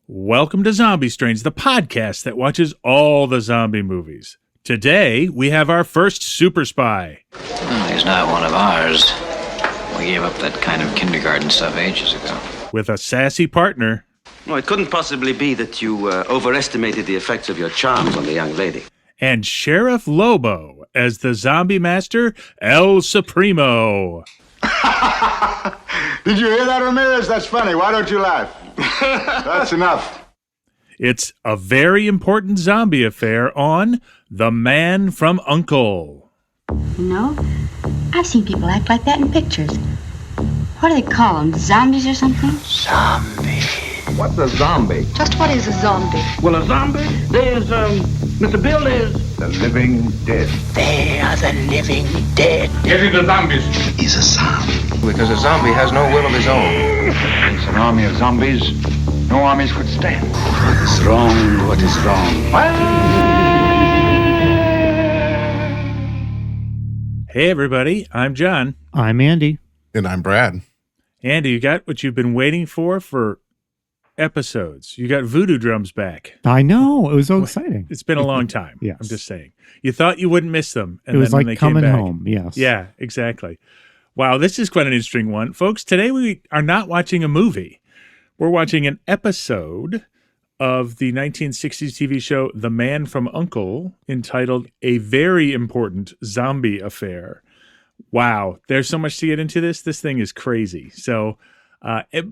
Welcome to Zombie Strains, the podcast that watches all the zombie movies. Today, we have our first super spy. Well, he's not one of ours. We gave up that kind of kindergarten stuff ages ago. With a sassy partner. No, it couldn't possibly be that you overestimated the effects of your charms on the young lady. And Sheriff Lobo as the zombie master, El Supremo. Did you hear that, Ramirez? That's funny. Why don't you laugh? That's enough. It's a very important zombie affair on The Man from U.N.C.L.E. You know, I've seen people act like that in pictures. What do they call them? Zombies or something? Zombie. What's a zombie? Just what is a zombie? Well, a zombie, there's, Mr. Bill, there's... The living dead. They are the living dead. Getting the zombies. He's a zombie. Because a zombie has no will of his own. Against an army of zombies, no armies could stand. What is wrong? What is wrong? Hey, everybody. I'm John. I'm Andy. And I'm Brad. Andy, you got what you've been waiting for episodes. You got voodoo drums back. I know. It was so exciting. It's been a long time. Yes. I'm just saying. You thought you wouldn't miss them. And it was then when like they came coming back, home. Yes. Yeah, exactly. Wow, this is quite an interesting one. Folks, today we are not watching a movie. We're watching an episode of the 1960s TV show The Man from U.N.C.L.E. entitled A Very Important Zombie Affair. Wow, there's so much to get into this. This thing is crazy. So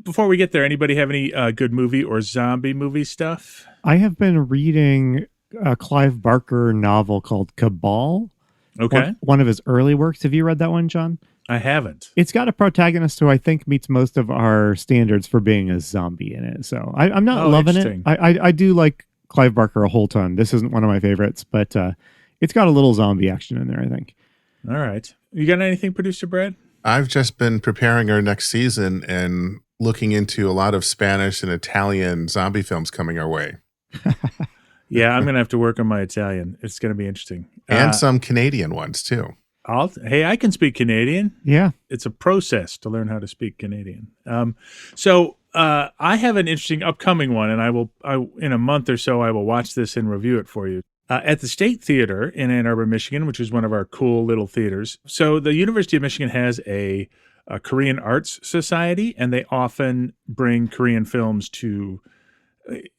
before we get there, anybody have any good movie or zombie movie stuff? I have been reading a Clive Barker novel called Cabal. Okay. One of his early works. Have you read that one, John? I haven't. It's got a protagonist who I think meets most of our standards for being a zombie in it. So I'm not loving it. I do like Clive Barker a whole ton. This isn't one of my favorites, but it's got a little zombie action in there, I think. All right. You got anything, Producer Brad? I've just been preparing our next season and looking into a lot of Spanish and Italian zombie films coming our way. Yeah, I'm going to have to work on my Italian. It's going to be interesting. And some Canadian ones, too. I can speak Canadian. Yeah. It's a process to learn how to speak Canadian. So I have an interesting upcoming one, and in a month or so, I will watch this and review it for you. At the State Theater in Ann Arbor, Michigan, which is one of our cool little theaters. So the University of Michigan has a Korean Arts Society, and they often bring Korean films to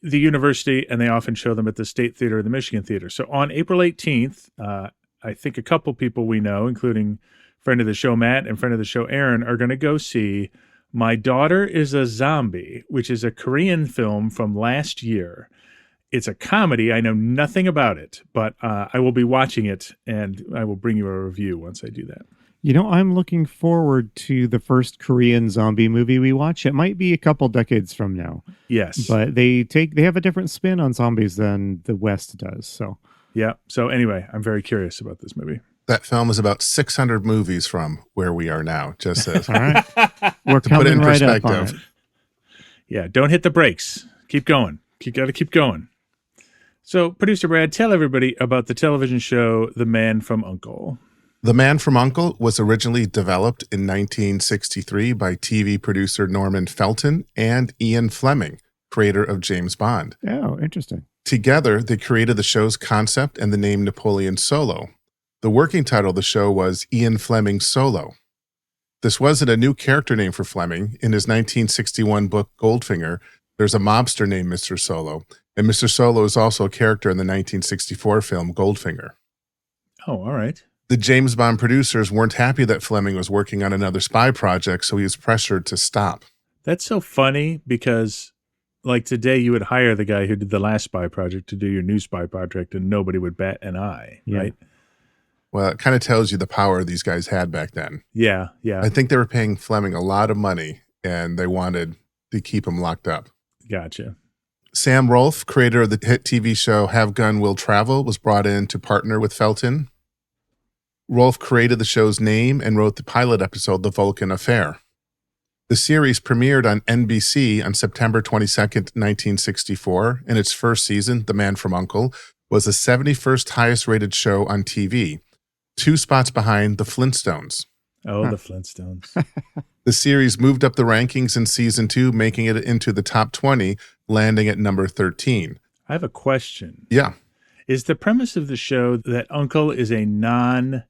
the university, and they often show them at the State Theater or the Michigan Theater. So on April 18th, I think a couple people we know, including friend of the show Matt and friend of the show Aaron, are going to go see My Daughter is a Zombie, which is a Korean film from last year. It's a comedy. I know nothing about it, but I will be watching it, and I will bring you a review once I do that. You know, I'm looking forward to the first Korean zombie movie we watch. It might be a couple decades from now. Yes. But they have a different spin on zombies than the West does. So yeah. So anyway, I'm very curious about this movie. That film is about 600 movies from where we are now, just says. All right. We're to put it in coming right up on perspective. it. Yeah, don't hit the brakes. Keep going. You got to keep going. So, Producer Brad, tell everybody about the television show The Man from U.N.C.L.E. The Man from U.N.C.L.E. was originally developed in 1963 by TV producer Norman Felton and Ian Fleming, creator of James Bond. Oh, interesting. Together, they created the show's concept and the name Napoleon Solo. The working title of the show was Ian Fleming Solo. This wasn't a new character name for Fleming. In his 1961 book Goldfinger, there's a mobster named Mr. Solo, and Mr. Solo is also a character in the 1964 film Goldfinger. Oh, all right. The James Bond producers weren't happy that Fleming was working on another spy project, so he was pressured to stop. That's so funny because, like today, you would hire the guy who did the last spy project to do your new spy project, and nobody would bat an eye, right? Well, it kind of tells you the power these guys had back then. Yeah, yeah. I think they were paying Fleming a lot of money, and they wanted to keep him locked up. Gotcha. Sam Rolfe, creator of the hit TV show Have Gun Will Travel, was brought in to partner with Felton. Rolfe created the show's name and wrote the pilot episode, The Vulcan Affair. The series premiered on NBC on September 22nd, 1964, and its first season, The Man from U.N.C.L.E., was the 71st highest rated show on TV, 2 spots behind The Flintstones. Oh, the Flintstones. The series moved up the rankings in season 2, making it into the top 20, landing at number 13. I have a question. Yeah. Is the premise of the show that U.N.C.L.E. is a non-national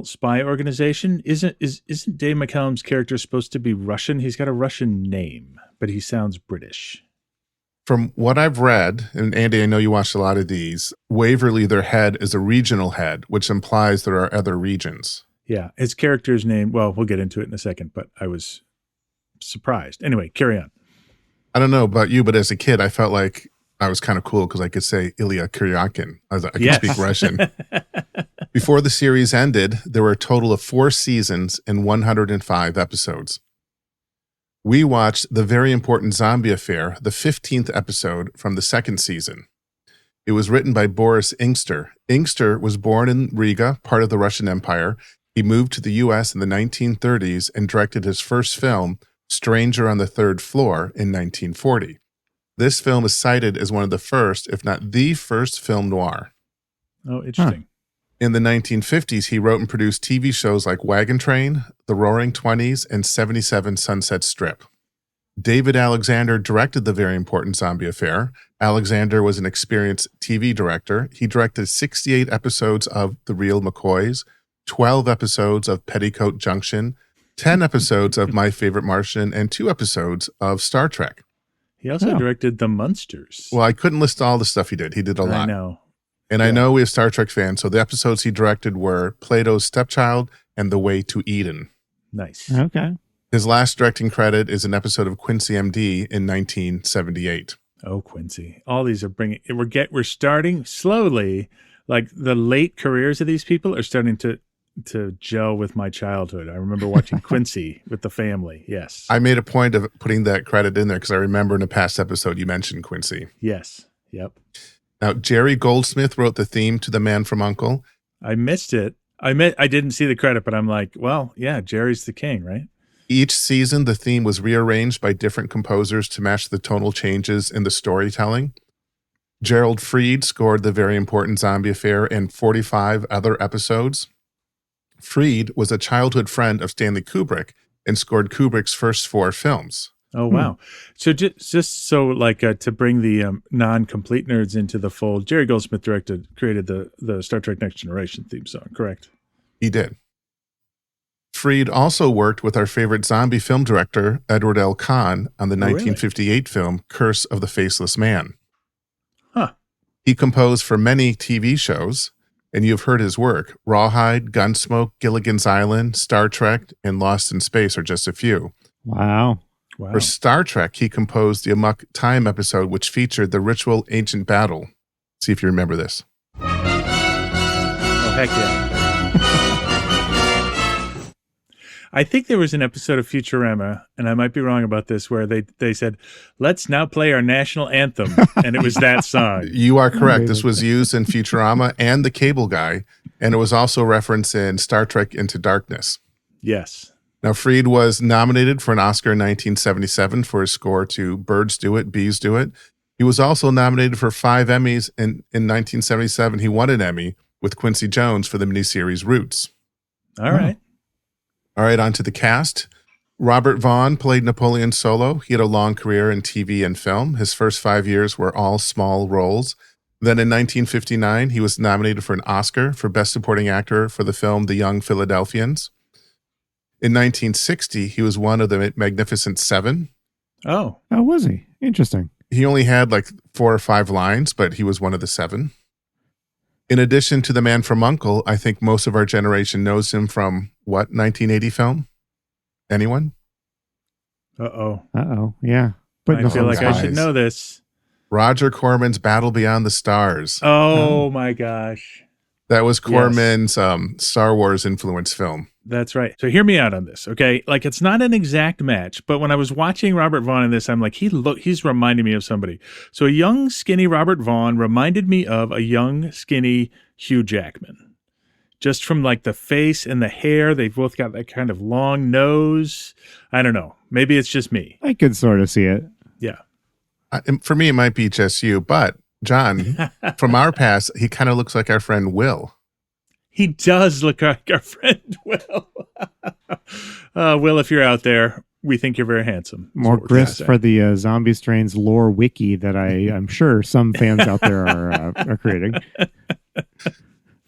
spy organization? Isn't Dave McCallum's character supposed to be Russian? He's got a Russian name, but he sounds British. From what I've read, and Andy, I know you watched a lot of these, Waverly, their head, is a regional head, which implies there are other regions. Yeah, his character's name, well, we'll get into it in a second, but I was surprised. Anyway, carry on. I don't know about you, but as a kid, I felt like I was kind of cool because I could say Ilya Kuryakin. I could speak Russian. Before the series ended, there were a total of 4 seasons and 105 episodes. We watched The Very Important Zombie Affair, the 15th episode from the 2nd season. It was written by Boris Ingster. Ingster was born in Riga, part of the Russian Empire. He moved to the U.S. in the 1930s and directed his first film, Stranger on the Third Floor, in 1940. This film is cited as one of the first, if not the first, film noir. Oh, interesting. In the 1950s, he wrote and produced TV shows like Wagon Train, The Roaring Twenties, and 77 Sunset Strip. David Alexander directed The Very Important Zombie Affair. Alexander was an experienced TV director. He directed 68 episodes of The Real McCoys, 12 episodes of Petticoat Junction, 10 episodes of My Favorite Martian, and 2 episodes of Star Trek. He also directed The Munsters. Well, I couldn't list all the stuff he did. He did a lot. I know. And I know we have Star Trek fans, so the episodes he directed were Plato's Stepchild and The Way to Eden. Nice. Okay. His last directing credit is an episode of Quincy M.D. in 1978. Oh, Quincy. All these are bringing, we're starting slowly, like the late careers of these people are starting to gel with my childhood. I remember watching Quincy with the family. Yes. I made a point of putting that credit in there because I remember in a past episode you mentioned Quincy. Yes. Yep. Now, Jerry Goldsmith wrote the theme to The Man from U.N.C.L.E. I missed it. I didn't see the credit, but I'm like, well, yeah, Jerry's the king, right? Each season, the theme was rearranged by different composers to match the tonal changes in the storytelling. Gerald Fried scored The Very Important Zombie Affair and 45 other episodes. Fried was a childhood friend of Stanley Kubrick and scored Kubrick's first 4 films. Oh, wow. So just so like to bring the non-complete nerds into the fold, Jerry Goldsmith created the Star Trek Next Generation theme song, correct? He did. Fried also worked with our favorite zombie film director, Edward L. Kahn, on the 1958 film Curse of the Faceless Man. Huh. He composed for many TV shows, and you've heard his work. Rawhide, Gunsmoke, Gilligan's Island, Star Trek, and Lost in Space are just a few. Wow. For Star Trek, he composed the Amok Time episode, which featured the ritual ancient battle. See if you remember this. Oh, heck yeah. I think there was an episode of Futurama, and I might be wrong about this, where they said, let's now play our national anthem. And it was that song. You are correct. This was used in Futurama and The Cable Guy, and it was also referenced in Star Trek Into Darkness. Yes. Now, Fried was nominated for an Oscar in 1977 for his score to Birds Do It, Bees Do It. He was also nominated for 5 Emmys. In 1977, he won an Emmy with Quincy Jones for the miniseries Roots. All right. All right, on to the cast. Robert Vaughn played Napoleon Solo. He had a long career in TV and film. His first 5 years were all small roles. Then in 1959, he was nominated for an Oscar for Best Supporting Actor for the film The Young Philadelphians. In 1960, he was one of the Magnificent Seven. Oh, was he? Interesting. He only had like 4 or 5 lines, but he was one of the 7. In addition to The Man from U.N.C.L.E., I think most of our generation knows him from, 1980 film? Anyone? Uh-oh. Yeah. But I feel like I should know this. Roger Corman's Battle Beyond the Stars. Oh, my gosh. That was Corman's Star Wars influence film. That's right. So hear me out on this, okay? Like, it's not an exact match, but when I was watching Robert Vaughn in this, I'm like, he's reminding me of somebody. So a young, skinny Robert Vaughn reminded me of a young, skinny Hugh Jackman. Just from like the face and the hair, they've both got that kind of long nose. I don't know. Maybe it's just me. I could sort of see it. Yeah. For me, it might be just you, but John, from our past, he kind of looks like our friend Will. He does look like our friend Will. Will, if you're out there, we think you're very handsome. More grist for the Zombie Strains lore wiki that I'm sure some fans out there are creating.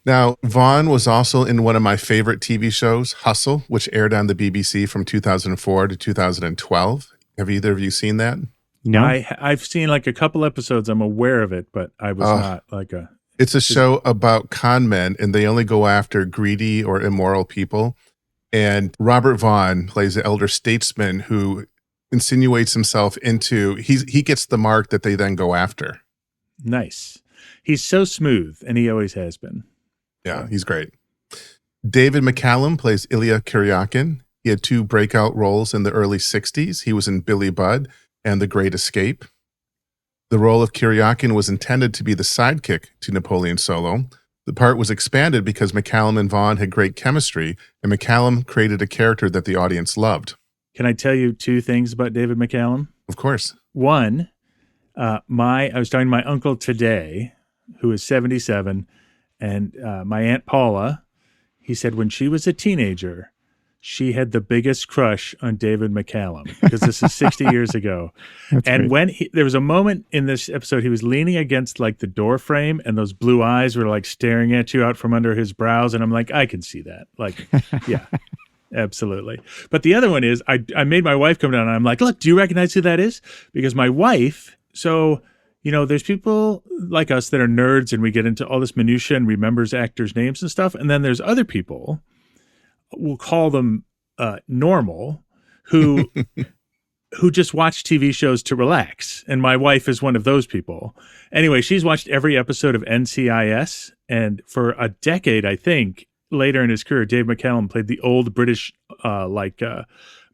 Now, Vaughn was also in one of my favorite TV shows, Hustle, which aired on the BBC from 2004 to 2012. Have either of you seen that? No. I've seen like a couple episodes. I'm aware of it, but I was not like a... It's a show about con men, and they only go after greedy or immoral people. And Robert Vaughn plays the elder statesman who insinuates himself into... He gets the mark that they then go after. Nice. He's so smooth, and he always has been. Yeah, he's great. David McCallum plays Ilya Kuryakin. He had 2 breakout roles in the early 60s. He was in Billy Budd and The Great Escape. The role of Kuryakin was intended to be the sidekick to Napoleon Solo. The part was expanded because McCallum and Vaughn had great chemistry, and McCallum created a character that the audience loved. Can I tell you 2 things about David McCallum? Of course. One, I was talking to my uncle today, who is 77, and my Aunt Paula, he said when she was a teenager, she had the biggest crush on David McCallum, because this is 60 years ago. That's and great. when there was a moment in this episode, he was leaning against like the door frame, and those blue eyes were like staring at you out from under his brows. And I'm like, I can see that. Like, yeah, absolutely. But the other one is I made my wife come down, and I'm like, look, do you recognize who that is? Because my wife, there's people like us that are nerds and we get into all this minutia and remembers actors' names and stuff. And then there's other people, we'll call them normal, who just watch TV shows to relax. And my wife is one of those people. Anyway, she's watched every episode of NCIS. And for a decade, I think, later in his career, Dave McCallum played the old British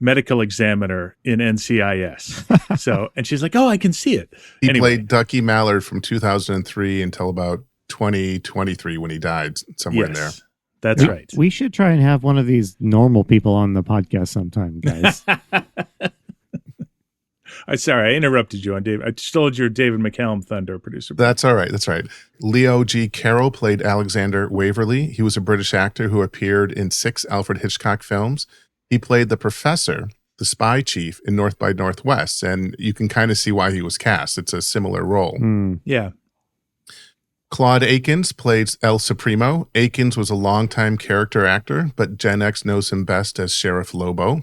medical examiner in NCIS. So, and she's like, oh, I can see it. He played Ducky Mallard from 2003 until about 2023 when he died, somewhere in there. That's right. We should try and have one of these normal people on the podcast sometime, guys. Sorry, I interrupted you on Dave. I stole your David McCallum thunder, producer. That's all right. That's right. Leo G. Carroll played Alexander Waverly. He was a British actor who appeared in 6 Alfred Hitchcock films. He played the professor, the spy chief in North by Northwest, and you can kind of see why he was cast. It's a similar role. Yeah. Claude Akins played El Supremo. Akins was a longtime character actor, but Gen X knows him best as Sheriff Lobo.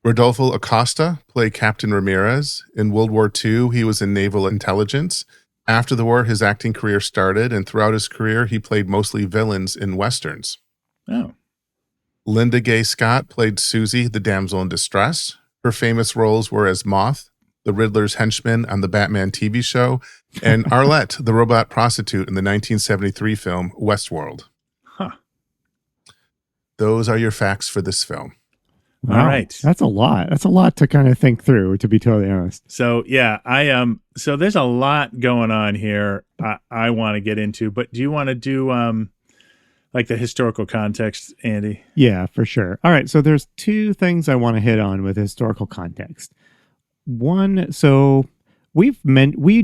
Rodolfo Acosta played Captain Ramirez. In World War II, he was in naval intelligence. After the war, his acting career started, and throughout his career, he played mostly villains in Westerns. Oh. Linda Gay Scott played Susie, the damsel in distress. Her famous roles were as Moth, the Riddler's henchman on the Batman TV show, and Arlette, the robot prostitute in the 1973 film Westworld. Huh. Those are your facts for this film. Wow. All right. That's a lot. That's a lot to kind of think through, to be totally honest. So, yeah, so there's a lot going on here I want to get into, but do you want to do like the historical context, Andy? Yeah, for sure. All right. So there's 2 things I want to hit on with historical context. One, so we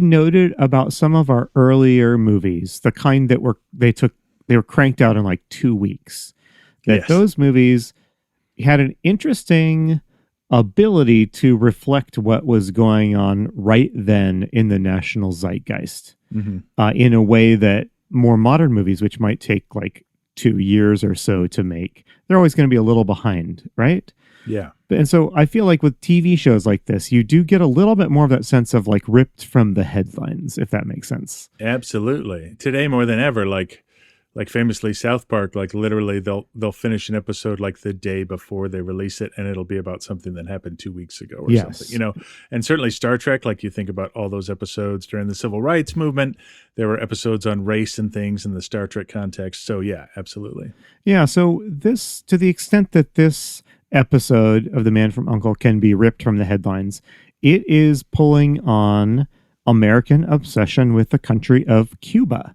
noted about some of our earlier movies, the kind that they were cranked out in like 2 weeks. That those movies had an interesting ability to reflect what was going on right then in the national zeitgeist, in a way that more modern movies, which might take like 2 years or so to make, they're always going to be a little behind, right? Yeah. And so I feel like with TV shows like this, you do get a little bit more of that sense of like ripped from the headlines, if that makes sense. Absolutely. Today more than ever, like famously South Park, like literally they'll finish an episode like the day before they release it, and it'll be about something that happened 2 weeks ago or something, and certainly Star Trek, like you think about all those episodes during the civil rights movement, there were episodes on race and things in the Star Trek context. So yeah, absolutely. Yeah. So this, to the extent that this episode of The Man from U.N.C.L.E. can be ripped from the headlines, it is pulling on American obsession with the country of Cuba.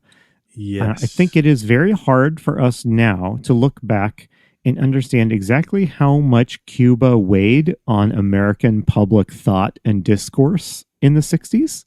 Yes. I think it is very hard for us now to look back and understand exactly how much Cuba weighed on American public thought and discourse in the 60s.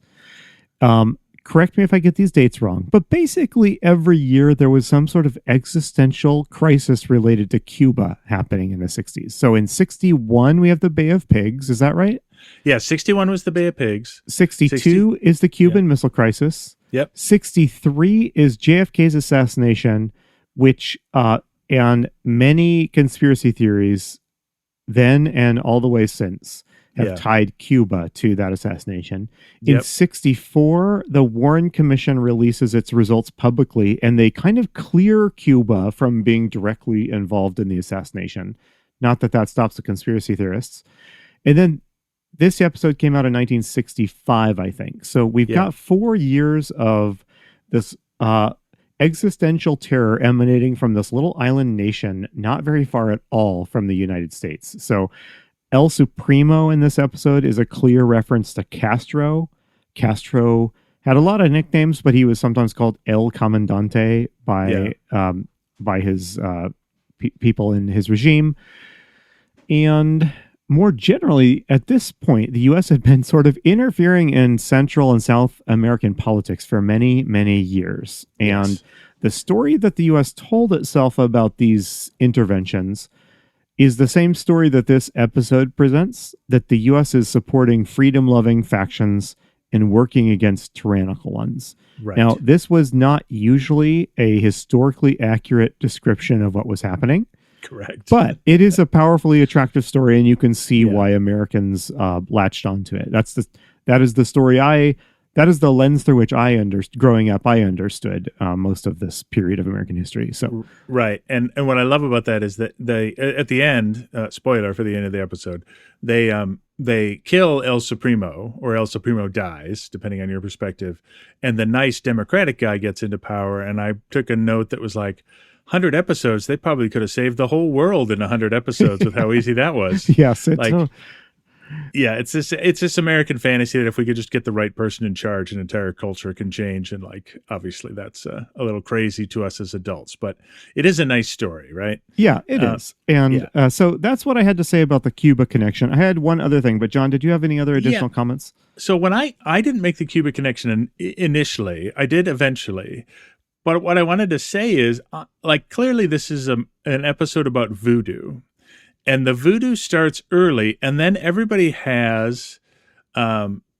correct me if I get these dates wrong, but basically every year there was some sort of existential crisis related to Cuba happening in the 60s. So in 61, we have the Bay of Pigs. Is that right? Yeah, 61 was the Bay of Pigs. 62 is the Cuban Missile Crisis. Yep. 63 is JFK's assassination, which, and many conspiracy theories then and all the way since have tied Cuba to that assassination. In 64, the Warren Commission releases its results publicly, and they kind of clear Cuba from being directly involved in the assassination. Not that that stops the conspiracy theorists. And then this episode came out in 1965, I think. So we've got 4 years of this existential terror emanating from this little island nation, not very far at all from the United States. So El Supremo in this episode is a clear reference to Castro. Castro had a lot of nicknames, but he was sometimes called El Comandante by his people in his regime. And more generally, at this point, the U.S. had been sort of interfering in Central and South American politics for many, many years. And the story that the U.S. told itself about these interventions is the same story that this episode presents, that the U.S. is supporting freedom-loving factions and working against tyrannical ones. Right. Now, this was not usually a historically accurate description of what was happening. Correct. But it is a powerfully attractive story, and you can see why Americans latched onto it. That is the story that is the lens through which growing up, I understood most of this period of American history. So right, and what I love about that is that they at the end, spoiler for the end of the episode, they kill El Supremo, or El Supremo dies, depending on your perspective, and the nice Democratic guy gets into power. And I took a note that was like, 100 episodes, they probably could have saved the whole world in 100 episodes with how easy that was. Yes, it's this American fantasy that if we could just get the right person in charge, an entire culture can change. And like, obviously that's a little crazy to us as adults, but it is a nice story, right? Yeah, it is. And so that's what I had to say about the Cuba connection. I had one other thing, but John, did you have any other additional comments? So when I didn't make the Cuba connection initially, I did eventually. But what I wanted to say is, clearly this is an episode about voodoo. And the voodoo starts early, and then everybody has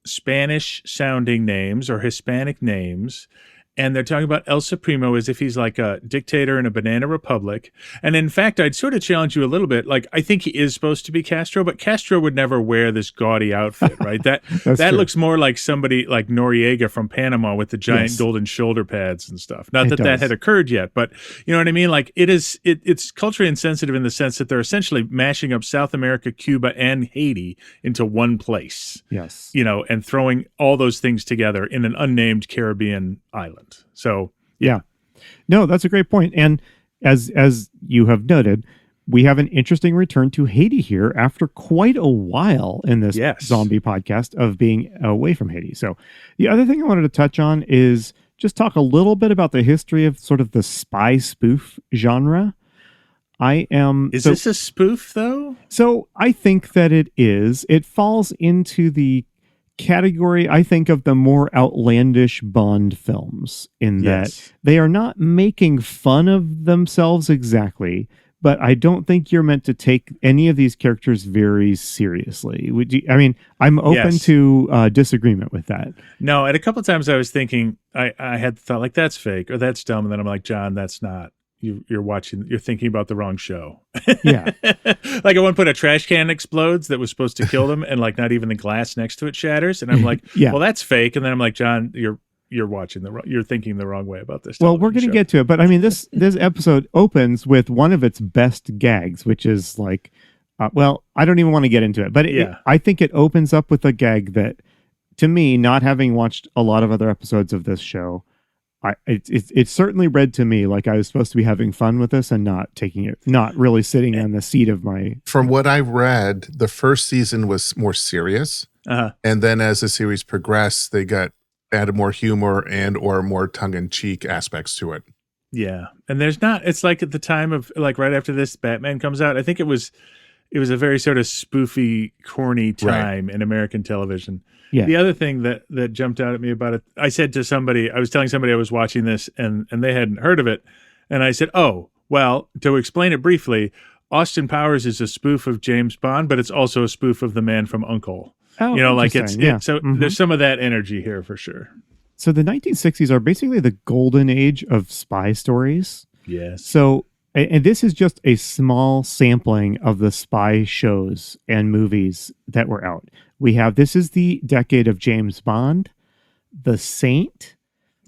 Spanish-sounding names or Hispanic names. And they're talking about El Supremo as if he's like a dictator in a banana republic. And in fact, I'd sort of challenge you a little bit. Like, I think he is supposed to be Castro, but Castro would never wear this gaudy outfit, right? That looks more like somebody like Noriega from Panama with the giant golden shoulder pads and stuff. Not that had occurred yet, but you know what I mean? Like, it's culturally insensitive in the sense that they're essentially mashing up South America, Cuba, and Haiti into one place. Yes. You know, and throwing all those things together in an unnamed Caribbean island. So no, that's a great point. And as you have noted, we have an interesting return to Haiti here after quite a while in this zombie podcast of being away from Haiti. So the other thing I wanted to touch on is just talk a little bit about the history of sort of the spy spoof genre. Is this a spoof though? So I think that it is. It falls into the category, I think, of the more outlandish Bond films in that they are not making fun of themselves exactly, but I don't think you're meant to take any of these characters very seriously. I'm open to disagreement with that. No, and a couple of times I was thinking, I had thought like, that's fake or that's dumb. And then I'm like, John, that's not. You're thinking about the wrong show. Yeah. Like at one point a trash can explodes that was supposed to kill them and like not even the glass next to it shatters. And I'm like, well, that's fake. And then I'm like, John, you're thinking the wrong way about this. Well, we're going to get to it. But I mean, this episode opens with one of its best gags, which is like, I don't even want to get into it. But I think it opens up with a gag that, to me, not having watched a lot of other episodes of this show, it certainly read to me like I was supposed to be having fun with this and not really sitting on the seat of my. From what I read, the first season was more serious, and then as the series progressed, they added more humor and or more tongue-in-cheek aspects to it. Yeah, and it's like at the time of like right after this Batman comes out, I think it was it was a very sort of spoofy, corny time in American television. Yeah. The other thing that jumped out at me about it, I said to somebody, I was telling somebody I was watching this and they hadn't heard of it. And I said, oh, well, to explain it briefly, Austin Powers is a spoof of James Bond, but it's also a spoof of The Man from U.N.C.L.E. Oh, you know, like it's yeah. so there's some of that energy here for sure. So the 1960s are basically the golden age of spy stories. Yes. So, and this is just a small sampling of the spy shows and movies that were out. This is the decade of James Bond, The Saint,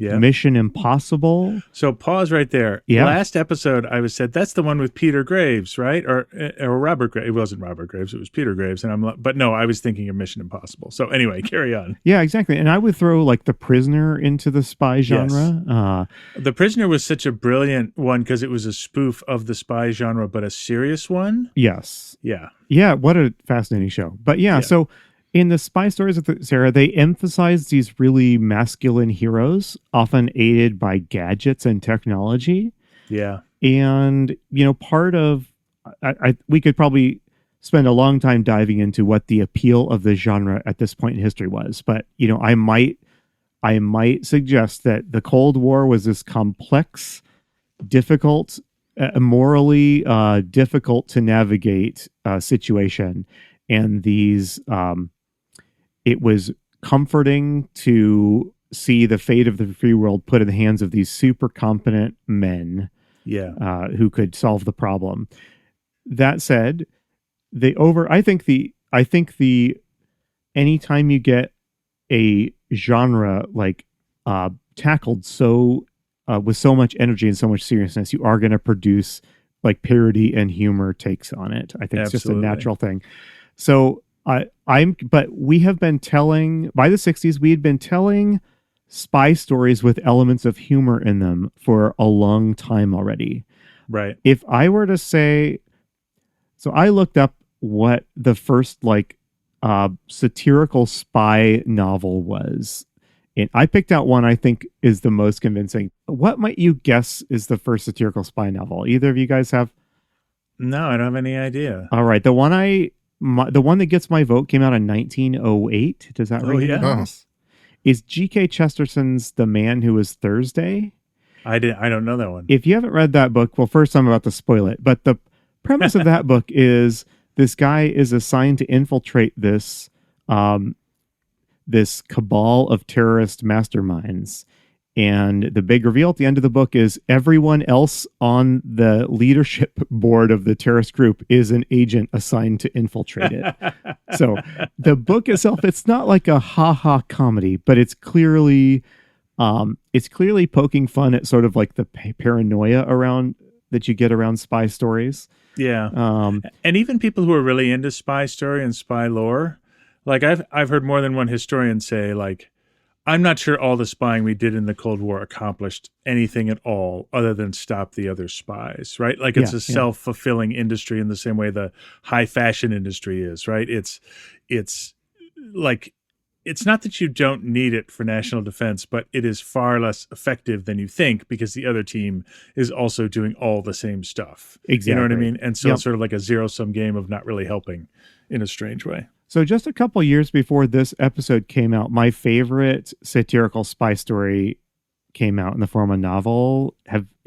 Mission Impossible. So pause right there. Yeah. Last episode, I said that's the one with Peter Graves, right? Or Robert Graves. It wasn't Robert Graves. It was Peter Graves. But no, I was thinking of Mission Impossible. So anyway, carry on. Yeah, exactly. And I would throw like The Prisoner into the spy genre. Yes. The Prisoner was such a brilliant one because it was a spoof of the spy genre, but a serious one. Yes. Yeah. Yeah. What a fascinating show. But so in the spy stories of Sarah, they emphasize these really masculine heroes, often aided by gadgets and technology. Yeah. And, part of, we could probably spend a long time diving into what the appeal of the genre at this point in history was. But, I might suggest that the Cold War was this complex, difficult, morally difficult to navigate situation. And these, it was comforting to see the fate of the free world put in the hands of these super competent men who could solve the problem. That said, I think the anytime you get a genre like tackled so with so much energy and so much seriousness, you are going to produce like parody and humor takes on it. I think it's just a natural thing. So but we have been telling, by the 60s, we had been telling spy stories with elements of humor in them for a long time already. Right. If I were to say, so I looked up what the first satirical spy novel was. And I picked out one I think is the most convincing. What might you guess is the first satirical spy novel? Either of you guys have? No, I don't have any idea. All right. The one that gets my vote came out in 1908. Does that ring any bells? Is G.K. Chesterton's The Man Who Was Thursday? I don't know that one. If you haven't read that book, well, first I'm about to spoil it. But the premise of that book is this guy is assigned to infiltrate this cabal of terrorist masterminds. And the big reveal at the end of the book is everyone else on the leadership board of the terrorist group is an agent assigned to infiltrate it. So the book itself, it's not like a ha-ha comedy, but it's clearly poking fun at sort of like the paranoia around that you get around spy stories. Yeah. And even people who are really into spy story and spy lore, like I've heard more than one historian say, like, I'm not sure all the spying we did in the Cold War accomplished anything at all other than stop the other spies, right? Like it's a self-fulfilling industry in the same way the high fashion industry is, right? It's like, it's not that you don't need it for national defense, but it is far less effective than you think because the other team is also doing all the same stuff. Exactly. You know what I mean? And so it's sort of like a zero-sum game of not really helping in a strange way. So just a couple years before this episode came out, my favorite satirical spy story came out in the form of a novel.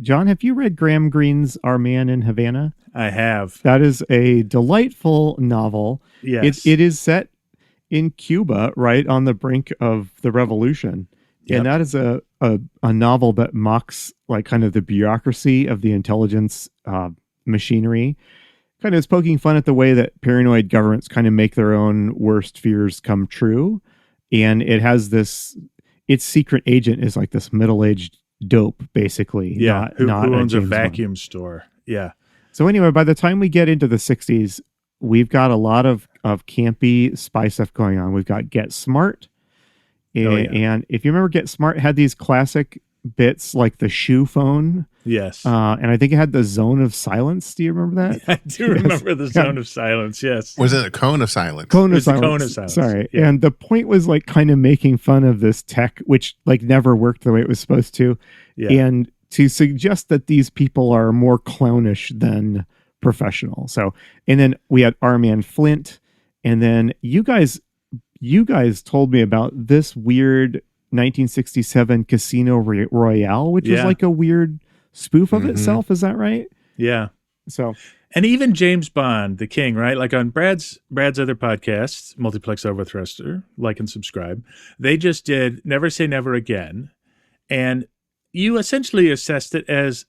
John, have you read Graham Greene's Our Man in Havana? I have. That is a delightful novel. Yes. It is set in Cuba, right on the brink of the revolution. Yep. And that is a novel that mocks like kind of the bureaucracy of the intelligence machinery. Kind of is poking fun at the way that paranoid governments kind of make their own worst fears come true. And it has its secret agent is like this middle-aged dope, basically. Yeah, who owns a vacuum store. Yeah. So anyway, by the time we get into the 60s, we've got a lot of campy spy stuff going on. We've got Get Smart. And if you remember, Get Smart had these classic bits like the shoe phone. Yes. And I think it had the zone of silence. Do you remember that? I do remember the zone of silence. Yes. Was it a cone of silence? Cone of silence. Sorry. Yeah. And the point was like kind of making fun of this tech, which like never worked the way it was supposed to. Yeah. And to suggest that these people are more clownish than professional. So, and then we had our man Flint, and then you guys told me about this weird 1967 Casino Royale, which was like a weird spoof of itself. Is that right? Yeah. So, and even James Bond, the King, right? Like on Brad's other podcasts, Multiplex Overthruster, like and subscribe. They just did Never Say Never Again, and you essentially assessed it as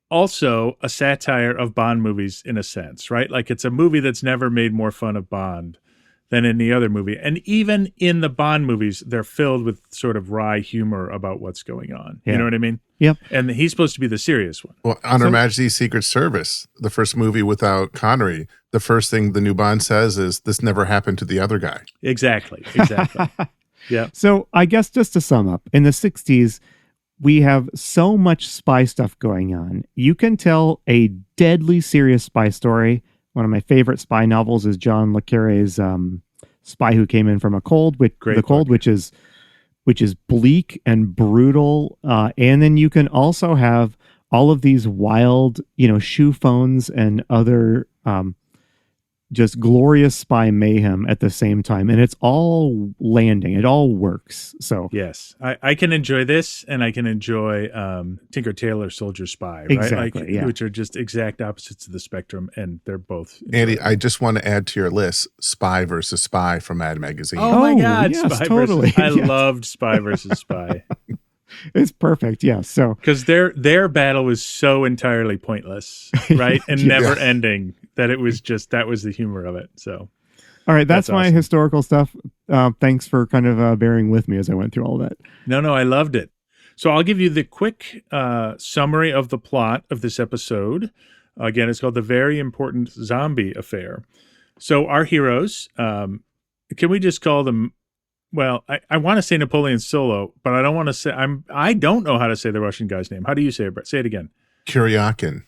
also a satire of Bond movies in a sense, right? Like it's a movie that's never made more fun of Bond than any other movie. And even in the Bond movies, they're filled with sort of wry humor about what's going on. Yeah. You know what I mean? Yep. And he's supposed to be the serious one. Well, on Her Majesty's Secret Service, the first movie without Connery, the first thing the new Bond says is, this never happened to the other guy. Exactly. Yeah. So I guess just to sum up, in the 60s, we have so much spy stuff going on. You can tell a deadly serious spy story. One of my favorite spy novels is John le Carré's Spy Who Came In From a Cold, which is bleak and brutal. And then you can also have all of these wild, shoe phones and other just glorious spy mayhem at the same time. And it's all landing. It all works. So yes, I can enjoy this, and I can enjoy Tinker Tailor Soldier Spy, right? Exactly, which are just exact opposites of the spectrum, and they're both Andy, I just want to add to your list Spy versus Spy from Mad Magazine. Oh my God, yes, Spy totally. I loved Spy versus Spy. It's perfect, yeah. So because their battle was so entirely pointless, right, and never ending, that it was just that was the humor of it. So, all right, that's my awesome. Historical stuff. Thanks for kind of bearing with me as I went through all that. No, I loved it. So I'll give you the quick summary of the plot of this episode. Again, it's called The Very Important Zombie Affair. So our heroes, can we just call them? Well, I want to say Napoleon Solo, but I don't want to say I don't know how to say the Russian guy's name. How do you say it, Brett? Say it again. Kuryakin.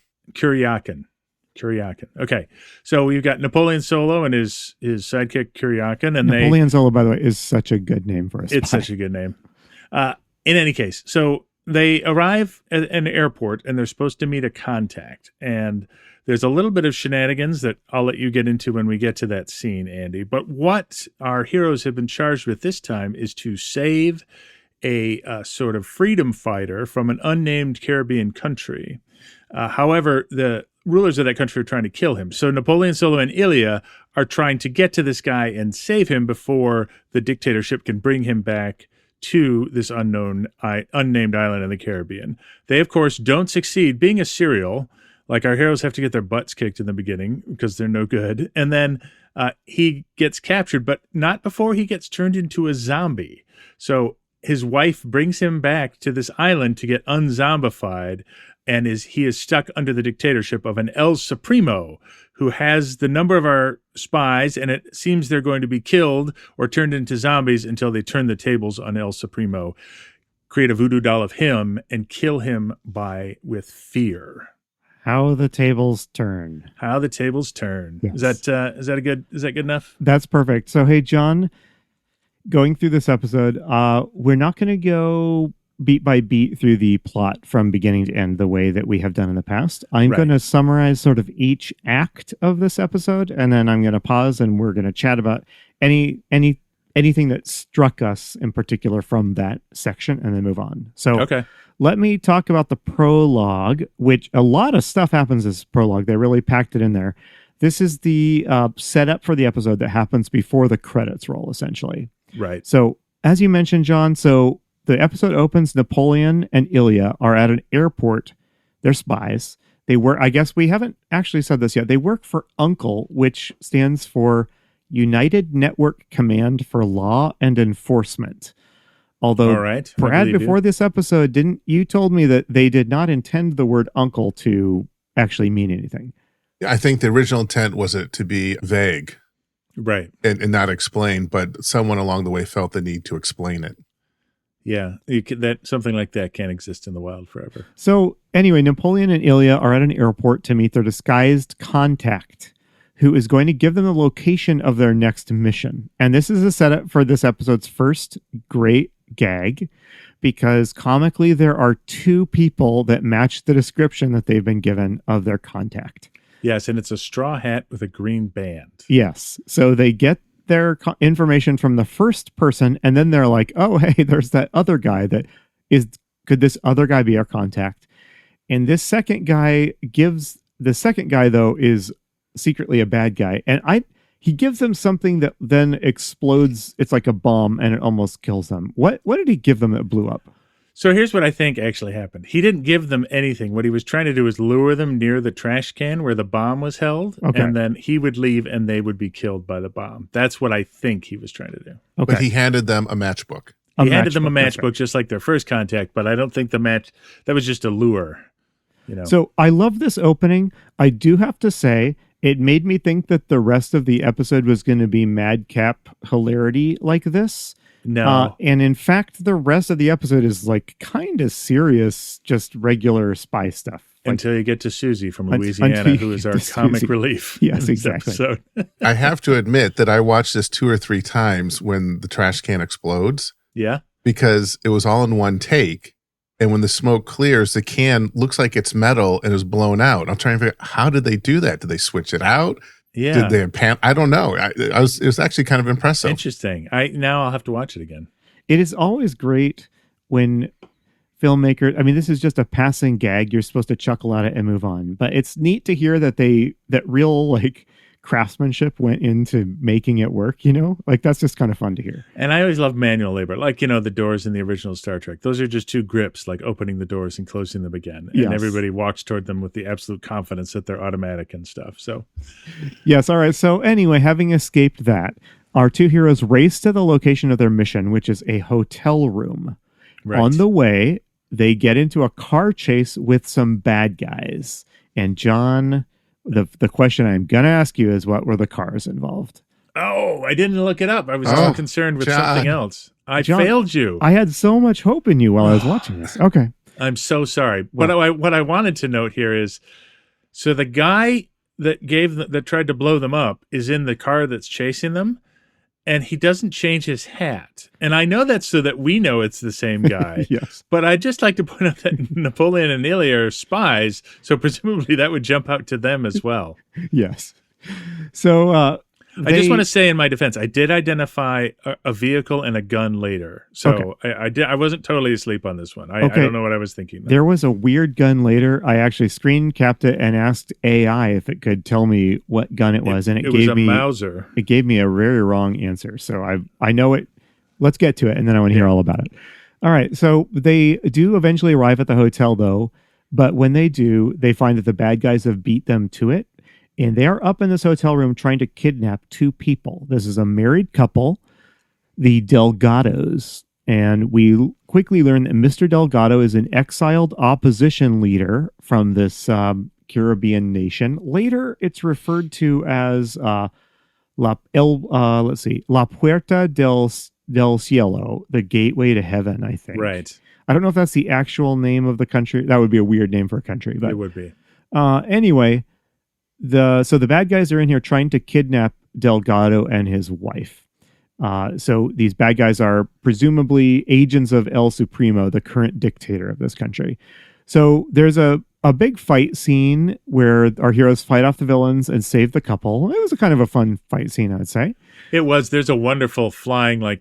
Okay, so we've got Napoleon Solo and his sidekick Kuryakin, and Napoleon Solo, by the way, is such a good name for a spy. It's such a good name. In any case, so they arrive at an airport and they're supposed to meet a contact, and there's a little bit of shenanigans that I'll let you get into when we get to that scene, Andy. But what our heroes have been charged with this time is to save a sort of freedom fighter from an unnamed Caribbean country. However, the rulers of that country are trying to kill him. So Napoleon Solo and Ilya are trying to get to this guy and save him before the dictatorship can bring him back to this unnamed island in the Caribbean. They, of course, don't succeed. Being a serial, like our heroes have to get their butts kicked in the beginning because they're no good. And then he gets captured, but not before he gets turned into a zombie. So his wife brings him back to this island to get unzombified, and he is stuck under the dictatorship of an El Supremo who has the number of our spies, and it seems they're going to be killed or turned into zombies until they turn the tables on El Supremo, create a voodoo doll of him, and kill him with fear. How the tables turn. Yes. Is that good enough? That's perfect. So, hey, John, going through this episode, we're not going to go beat by beat through the plot from beginning to end the way that we have done in the past. I'm going to summarize sort of each act of this episode, and then I'm going to pause and we're going to chat about anything that struck us in particular from that section, and then move on. So, let me talk about the prologue, which a lot of stuff happens as prologue. They really packed it in there. This is the setup for the episode that happens before the credits roll, essentially. Right. So, as you mentioned, John, so the episode opens, Napoleon and Ilya are at an airport. They're spies. They work, I guess we haven't actually said this yet. They work for U.N.C.L.E, which stands for United Network Command for Law and Enforcement. Although, Brad, before this episode, you told me that they did not intend the word uncle to actually mean anything. I think the original intent was it to be vague. Right. And not explain, but someone along the way felt the need to explain it. Yeah, something like that can't exist in the wild forever. So anyway, Napoleon and Ilya are at an airport to meet their disguised contact, who is going to give them the location of their next mission. And this is a setup for this episode's first great gag, because comically there are two people that match the description that they've been given of their contact. Yes, and it's a straw hat with a green band. Yes. So they get their information from the first person, and then they're like, oh, hey, there's that other guy could this other guy be our contact? And this second guy though, is secretly a bad guy. And he gives them something that then explodes. It's like a bomb, and it almost kills them. What did he give them that blew up? So here's what I think actually happened. He didn't give them anything. What he was trying to do was lure them near the trash can where the bomb was held, and then he would leave and they would be killed by the bomb. That's what I think he was trying to do. Okay. But he handed them a matchbook. He handed them a matchbook, just like their first contact, but I don't think that was just a lure. So I love this opening. I do have to say, it made me think that the rest of the episode was going to be madcap hilarity like this. No. And in fact, the rest of the episode is like kind of serious, just regular spy stuff. Until you get to Susie from Louisiana, who is our comic relief. Yes, exactly. I have to admit that I watched this 2 or 3 times when the trash can explodes. Yeah. Because it was all in one take. And when the smoke clears, the can looks like it's metal and is blown out. I'm trying to figure out, how did they do that? Did they switch it out? Yeah. Did they I don't know. It was actually kind of impressive. Interesting. Now I'll have to watch it again. It is always great when filmmakers, this is just a passing gag. You're supposed to chuckle at it and move on. But it's neat to hear that that real craftsmanship went into making it work, that's just kind of fun to hear. And I always love manual labor, the doors in the original Star Trek. Those are just 2 grips, like opening the doors and closing them again. And everybody walks toward them with the absolute confidence that they're automatic and stuff. So, yes. All right. So anyway, having escaped that, our 2 heroes race to the location of their mission, which is a hotel room. Right. On the way, they get into a car chase with some bad guys. And John, the question I'm going to ask you is, what were the cars involved? Oh, I didn't look it up. I was so concerned with something else. John, failed you. I had so much hope in you while I was watching this. Okay. I'm so sorry. Well, what I wanted to note here is, so the guy that tried to blow them up is in the car that's chasing them, and he doesn't change his hat. And I know that's so that we know it's the same guy. Yes. But I'd just like to point out that Napoleon and Ilya are spies, so presumably that would jump out to them as well. Yes. So I just want to say in my defense, I did identify a vehicle and a gun later. So I wasn't totally asleep on this one. I don't know what I was thinking. There was a weird gun later. I actually screen capped it and asked AI if it could tell me what gun it was. And it gave me a Mauser. It gave me a very wrong answer. So I know it. Let's get to it. And then I want to hear all about it. All right. So they do eventually arrive at the hotel though. But when they do, they find that the bad guys have beat them to it. And they are up in this hotel room trying to kidnap 2 people. This is a married couple, the Delgados. And we quickly learn that Mr. Delgado is an exiled opposition leader from this Caribbean nation. Later, it's referred to as La Puerta del Cielo, the gateway to heaven, I think. Right. I don't know if that's the actual name of the country. That would be a weird name for a country. But it would be. Anyway, so the bad guys are in here trying to kidnap Delgado and his wife. So these bad guys are presumably agents of El Supremo, the current dictator of this country. So there's a big fight scene where our heroes fight off the villains and save the couple. It was a kind of a fun fight scene, I'd say. It was. There's a wonderful flying, I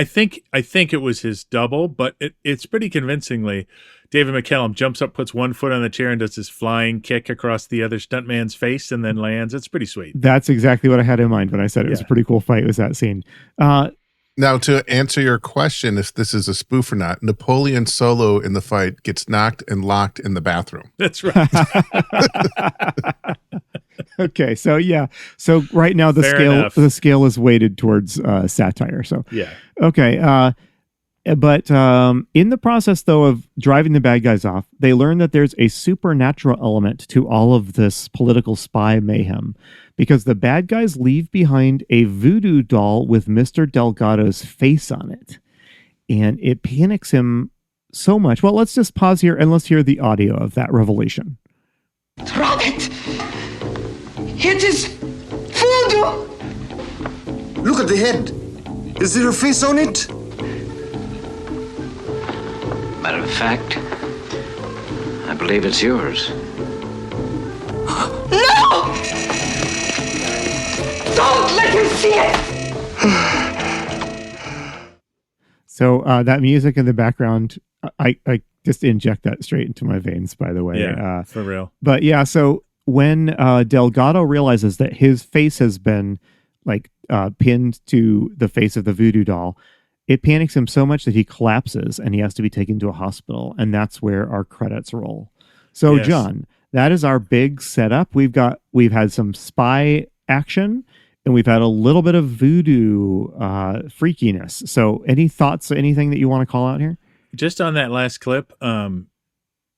think it was his double, but it's pretty convincingly. David McCallum jumps up, puts one foot on the chair, and does this flying kick across the other stuntman's face and then lands. It's pretty sweet. That's exactly what I had in mind when I said it was a pretty cool fight, was that scene. Now, to answer your question, if this is a spoof or not, Napoleon Solo in the fight gets knocked and locked in the bathroom. That's right. Okay, so yeah. So right now the scale is weighted towards satire. So yeah. Okay. But in the process, though, of driving the bad guys off, they learn that there's a supernatural element to all of this political spy mayhem, because the bad guys leave behind a voodoo doll with Mr. Delgado's face on it. And it panics him so much. Well, let's just pause here and let's hear the audio of that revelation. Drop it! It is voodoo! Look at the head. Is there a face on it? Matter of fact, I believe it's yours. No! see it. So that music in the background, I just inject that straight into my veins, by the way. Yeah, for real. But yeah, so when Delgado realizes that his face has been pinned to the face of the voodoo doll, it panics him so much that he collapses and he has to be taken to a hospital. And that's where our credits roll. So yes. John, that is our big setup. We've had some spy action and we've had a little bit of voodoo freakiness. So any thoughts, anything that you want to call out here? Just on that last clip,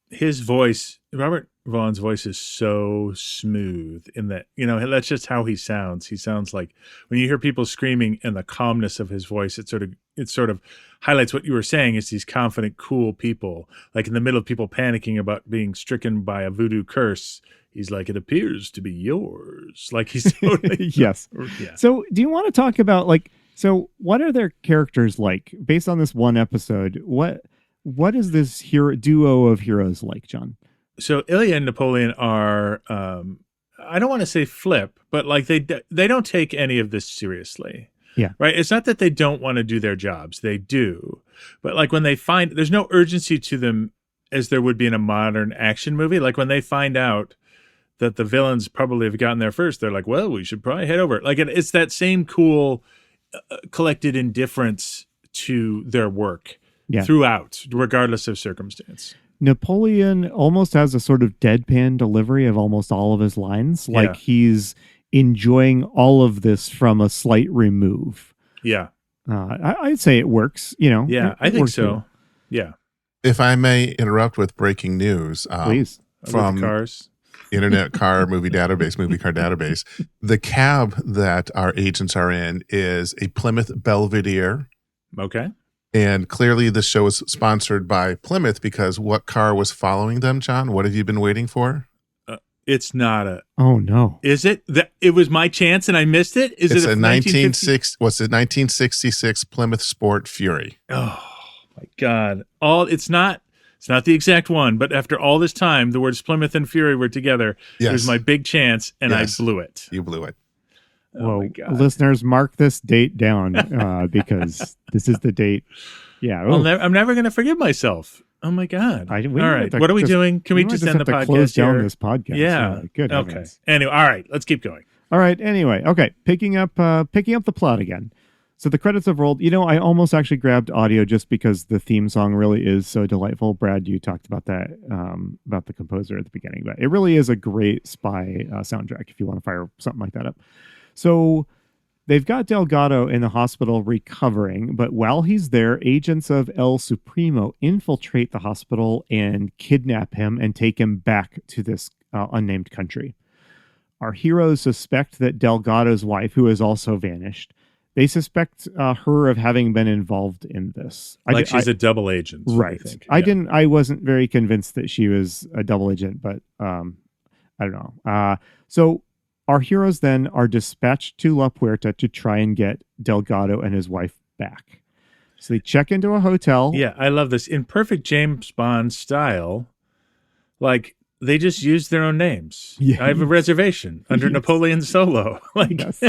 his voice, Robert Vaughn's voice is so smooth in that, that's just how he sounds. He sounds like when you hear people screaming and the calmness of his voice, it sort of highlights what you were saying is these confident, cool people, like in the middle of people panicking about being stricken by a voodoo curse. He's like, it appears to be yours. Like he's totally. Yes. Yeah. So do you want to talk about so what are their characters like based on this one episode? What is this duo of heroes like, John? So Ilya and Napoleon are, I don't want to say flip, but they don't take any of this seriously. Yeah. Right. It's not that they don't want to do their jobs. They do. But when they find there's no urgency to them as there would be in a modern action movie. Like when they find out that the villains probably have gotten there first, they're like, well, we should probably head over. It's that same cool collected indifference to their work throughout, regardless of circumstance. Napoleon almost has a sort of deadpan delivery of almost all of his lines. Like he's enjoying all of this from a slight remove. Yeah. I'd say it works, Yeah, I think so. Well. Yeah. If I may interrupt with breaking news. Please. From cars. Internet Car Movie Car Database. The cab that our agents are in is a Plymouth Belvedere. Okay. And clearly the show is sponsored by Plymouth because what car was following them, John? What have you been waiting for? It's not a... Oh, no. Is it? It was my chance and I missed it? It's a 1966 Plymouth Sport Fury. Oh, my God. It's not the exact one, but after all this time, the words Plymouth and Fury were together. Yes. It was my big chance and I blew it. You blew it. Oh, listeners, mark this date down because this is the date. Yeah, I'm never going to forgive myself. Oh my God! All right, what are we doing? Can we just end the podcast? Close down this podcast. Yeah, good. Okay. Heavens. Anyway, all right, let's keep going. All right. Anyway, okay. Picking up the plot again. So the credits have rolled. I almost actually grabbed audio just because the theme song really is so delightful. Brad, you talked about that, about the composer at the beginning, but it really is a great spy soundtrack if you want to fire something like that up. So they've got Delgado in the hospital recovering, but while he's there, agents of El Supremo infiltrate the hospital and kidnap him and take him back to this unnamed country. Our heroes suspect that Delgado's wife, who has also vanished, they suspect her of having been involved in this. She's a double agent. Right. I wasn't very convinced that she was a double agent, but I don't know. So our heroes then are dispatched to La Puerta to try and get Delgado and his wife back. So they check into a hotel. Yeah, I love this. In perfect James Bond style, they just use their own names. Yeah. I have a reservation under Napoleon Solo. Yes.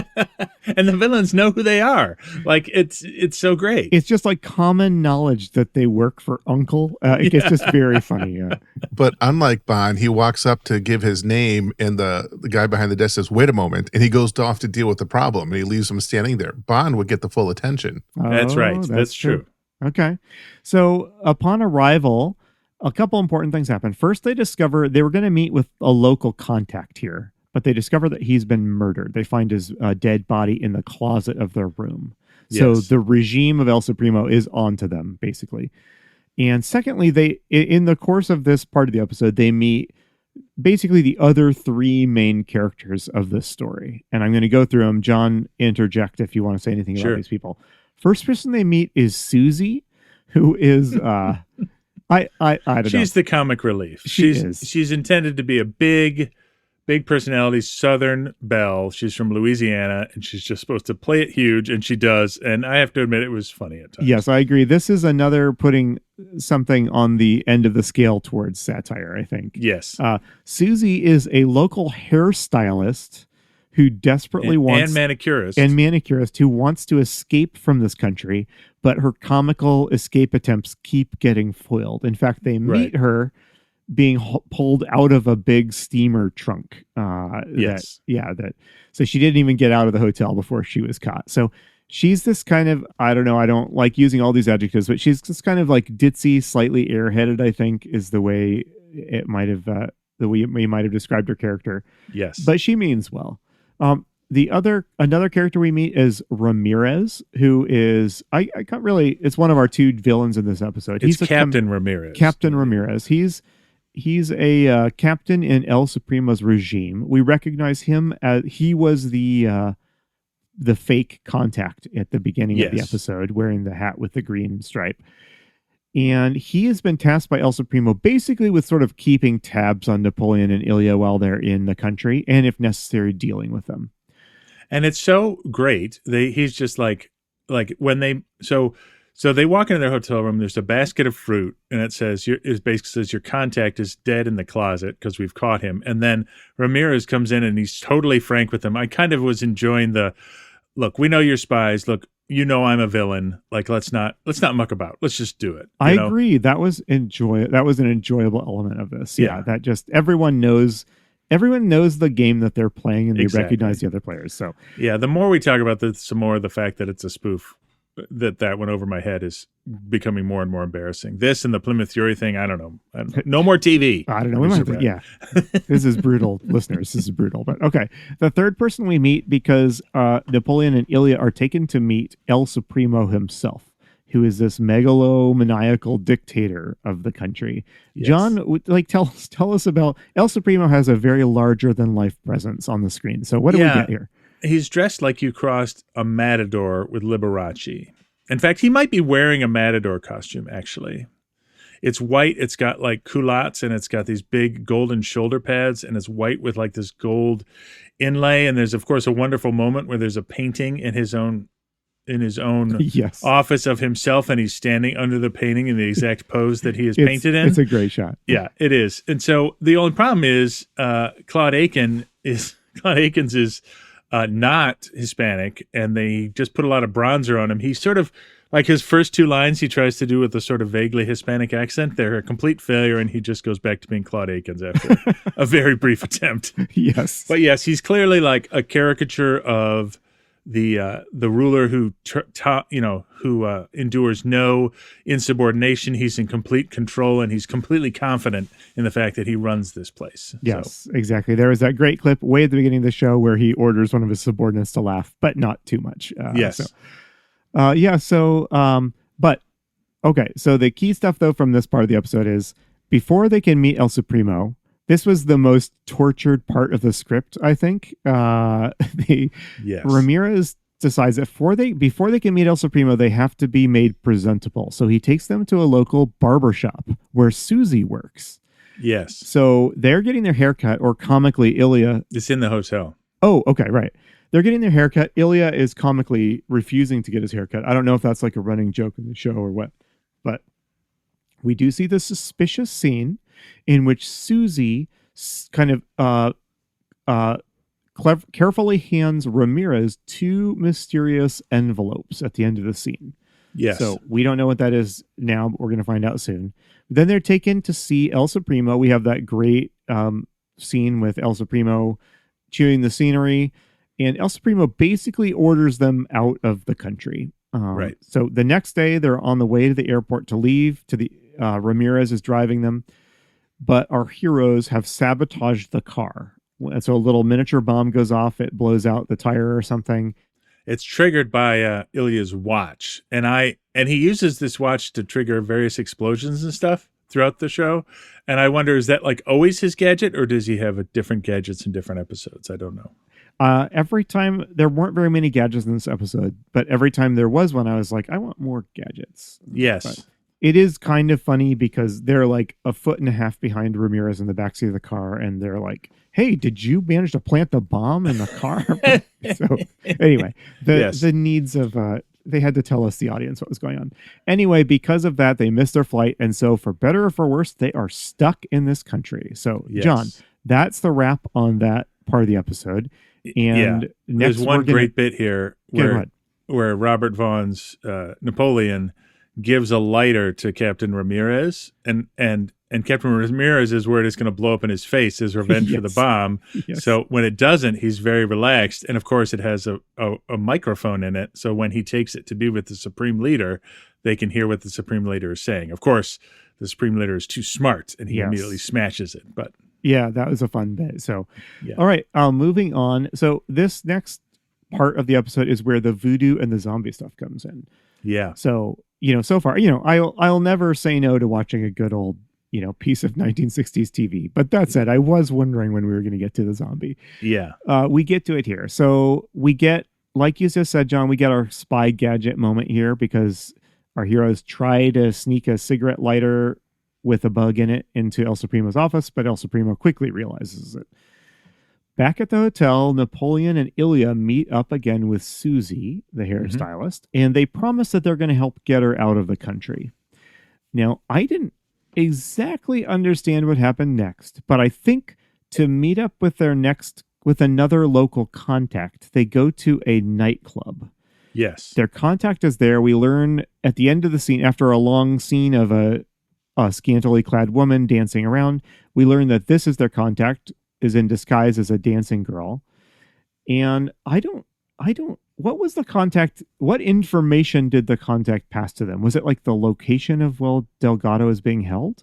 And the villains know who they are. It's so great. It's just common knowledge that they work for Uncle. It's just very funny. But unlike Bond, he walks up to give his name and the guy behind the desk says, wait a moment. And he goes off to deal with the problem and he leaves him standing there. Bond would get the full attention. That's right. That's true. Okay. So upon arrival, a couple important things happen. First, they discover they were going to meet with a local contact here, but they discover that he's been murdered. They find his dead body in the closet of their room. So the regime of El Supremo is onto them, basically. And secondly, in the course of this part of the episode, they meet basically the other three main characters of this story. And I'm going to go through them. John, interject if you want to say anything about these people. First person they meet is Susie, who is... I don't know. She's the comic relief. She's intended to be a big personality, Southern belle. She's from Louisiana, and she's just supposed to play it huge, and she does. And I have to admit, it was funny at times. Yes, I agree. This is another putting something on the end of the scale towards satire, I think. Yes. Susie is a local hairstylist who desperately wants... And manicurist who wants to escape from this country, but her comical escape attempts keep getting foiled. In fact, they meet her being pulled out of a big steamer trunk. So she didn't even get out of the hotel before she was caught. So she's this kind of, I don't know, I don't like using all these adjectives, but she's just kind of like ditzy, slightly airheaded, I think, is the way it might have, the way we might have described her character. Yes. But she means well. Another character we meet is Ramirez, who is, I can't really, it's one of our two villains in this episode. He's Captain Ramirez. Captain Ramirez. He's a captain in El Supremo's regime. We recognize him as he was the fake contact at the beginning of the episode, wearing the hat with the green stripe. And he has been tasked by El Supremo basically with sort of keeping tabs on Napoleon and Ilya while they're in the country, and if necessary, dealing with them. And it's so great. He's just like when they so they walk into their hotel room. There's a basket of fruit, and it basically says your contact is dead in the closet because we've caught him. And then Ramirez comes in and he's totally frank with them. I kind of was enjoying look. We know you're spies. Look, you know I'm a villain. Like let's not muck about. Let's just do it. I agree. That was an enjoyable element of this. Yeah, that just everyone knows the game that they're playing, and they recognize the other players. So yeah, the more we talk about this, the more the fact that it's a spoof that went over my head is becoming more and more embarrassing. This and the Plymouth Fury thing, I don't know. No more TV. I don't know. We might have to, this is brutal, listeners. This is brutal. But okay, the third person we meet, because Napoleon and Ilya are taken to meet El Supremo himself, who is this megalomaniacal dictator of the country. Yes. John, tell us about El Supremo. Has a very larger than life presence on the screen. So what do we get here? He's dressed like you crossed a matador with Liberace. In fact, he might be wearing a matador costume, actually. It's white. It's got like culottes, and it's got these big golden shoulder pads, and it's white with like this gold inlay. And there's, of course, a wonderful moment where there's a painting in his own office of himself, and he's standing under the painting in the exact pose that he is painted in. It's a great shot. Yeah, it is. And so the only problem is Claude Akins is not Hispanic, and they just put a lot of bronzer on him. He's sort of like his first two lines he tries to do with a sort of vaguely Hispanic accent. They're a complete failure, and he just goes back to being Claude Akins after a very brief attempt. Yes. But yes, he's clearly like a caricature of the ruler who endures no insubordination. He's in complete control, and he's completely confident in the fact that he runs this place. Yes, exactly. There was that great clip way at the beginning of the show where he orders one of his subordinates to laugh, but not too much. But okay. So the key stuff though from this part of the episode is before they can meet El Supremo. This was the most tortured part of the script, I think. Ramirez decides that before they can meet El Supremo, they have to be made presentable. So he takes them to a local barbershop where Susie works. Yes. So they're getting their haircut, or comically, Ilya... It's in the hotel. Oh, okay, right. They're getting their haircut. Ilya is comically refusing to get his haircut. I don't know if that's like a running joke in the show or what. But we do see the suspicious scene in which Susie kind of carefully hands Ramirez two mysterious envelopes at the end of the scene. Yes. So we don't know what that is now, but we're going to find out soon. Then they're taken to see El Supremo. We have that great scene with El Supremo chewing the scenery, and El Supremo basically orders them out of the country. Right. So the next day, they're on the way to the airport to leave. Ramirez is driving them. But our heroes have sabotaged the car. And so a little miniature bomb goes off. It blows out the tire or something. It's triggered by Ilya's watch. And he uses this watch to trigger various explosions and stuff throughout the show. And I wonder, is that like always his gadget, or does he have different gadgets in different episodes? I don't know. Every time, there weren't very many gadgets in this episode, but every time there was one, I was like, I want more gadgets. Yes. But it is kind of funny because they're like a foot and a half behind Ramirez in the backseat of the car, and they're like, hey, did you manage to plant the bomb in the car? So anyway, the needs of they had to tell us, the audience, what was going on. Anyway, because of that, they missed their flight, and so for better or for worse, they are stuck in this country. So yes. John, that's the wrap on that part of the episode. And next there's one great bit here where Robert Vaughn's Napoleon gives a lighter to Captain Ramirez, and Captain Ramirez's word is going to blow up in his face as revenge for the bomb. Yes. So when it doesn't, he's very relaxed, and of course it has a microphone in it. So when he takes it to be with the Supreme Leader, they can hear what the Supreme Leader is saying. Of course, the Supreme Leader is too smart, and he immediately smashes it. But yeah, that was a fun bit. So, all right, moving on. So this next part of the episode is where the voodoo and the zombie stuff comes in. Yeah. So, so far, I'll never say no to watching a good old, piece of 1960s TV. But that said, I was wondering when we were going to get to the zombie. Yeah. We get to it here. So we get, like you just said, John, we get our spy gadget moment here because our heroes try to sneak a cigarette lighter with a bug in it into El Supremo's office, but El Supremo quickly realizes it. Back at the hotel, Napoleon and Ilya meet up again with Susie, the hairstylist, and they promise that they're going to help get her out of the country. Now, I didn't exactly understand what happened next, but I think to meet up with another local contact, they go to a nightclub. Yes. Their contact is there. We learn at the end of the scene, after a long scene of a scantily clad woman dancing around, we learn that this is their contact, is in disguise as a dancing girl. And what was the contact? What information did the contact pass to them? Was it like the location of Delgado is being held?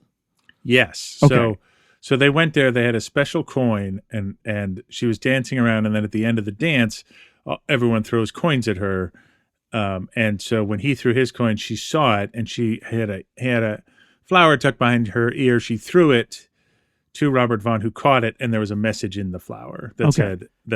Yes. Okay. So they went there, they had a special coin, and she was dancing around, and then at the end of the dance, everyone throws coins at her. And so when he threw his coin, she saw it, and she had a flower tucked behind her ear. She threw it to Robert Vaughn, who caught it, and there was a message in the flower that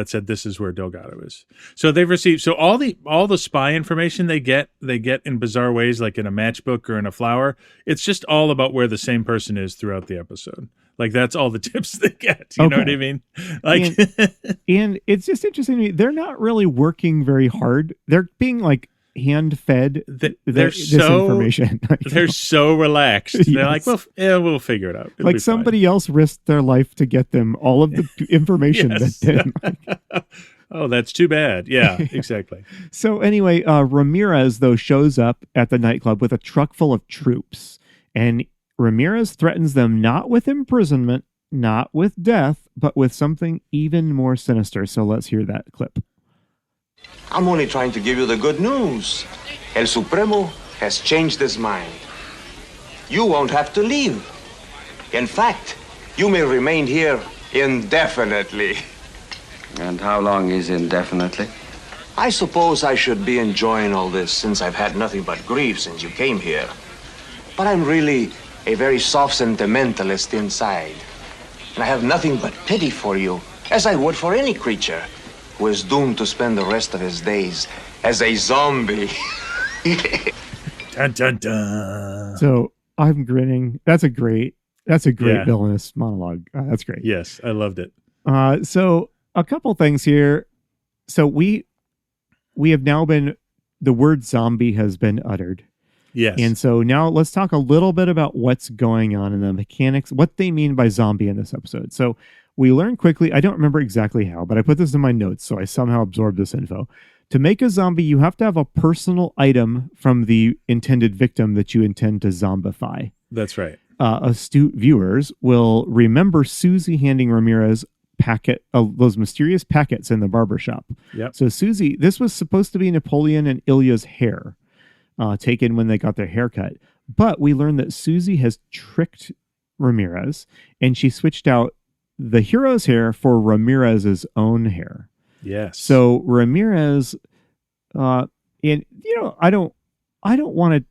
said this is where Delgado is. So they've received all the spy information they get in bizarre ways, like in a matchbook or in a flower. It's just all about where the same person is throughout the episode. Like that's all the tips they get. You know what I mean? Like, and it's just interesting to me. They're not really working very hard. They're being like hand-fed this information. They're so relaxed. Yes. They're like, well, we'll figure it out. It'll like somebody else risked their life to get them all of the information that oh, that's too bad. Yeah, exactly. So anyway, Ramirez, though, shows up at the nightclub with a truck full of troops. And Ramirez threatens them not with imprisonment, not with death, but with something even more sinister. So let's hear that clip. I'm only trying to give you the good news. El Supremo has changed his mind. You won't have to leave. In fact, you may remain here indefinitely. And how long is indefinitely? I suppose I should be enjoying all this since I've had nothing but grief since you came here. But I'm really a very soft sentimentalist inside. And I have nothing but pity for you, as I would for any creature who is doomed to spend the rest of his days as a zombie. Dun, dun, dun. So I'm grinning. That's a great villainous monologue. That's great. Yes, I loved it. So a couple things here. So we have now the word zombie has been uttered. Yes. And so now let's talk a little bit about what's going on in the mechanics, what they mean by zombie in this episode. So we learn quickly, I don't remember exactly how, but I put this in my notes, so I somehow absorbed this info. To make a zombie, you have to have a personal item from the intended victim that you intend to zombify. That's right. Astute viewers will remember Susie handing Ramirez those mysterious packets in the barbershop. Yep. So Susie, this was supposed to be Napoleon and Ilya's hair, taken when they got their haircut. But we learned that Susie has tricked Ramirez, and she switched out the hero's hair for Ramirez's own hair. Yes. So Ramirez, I don't want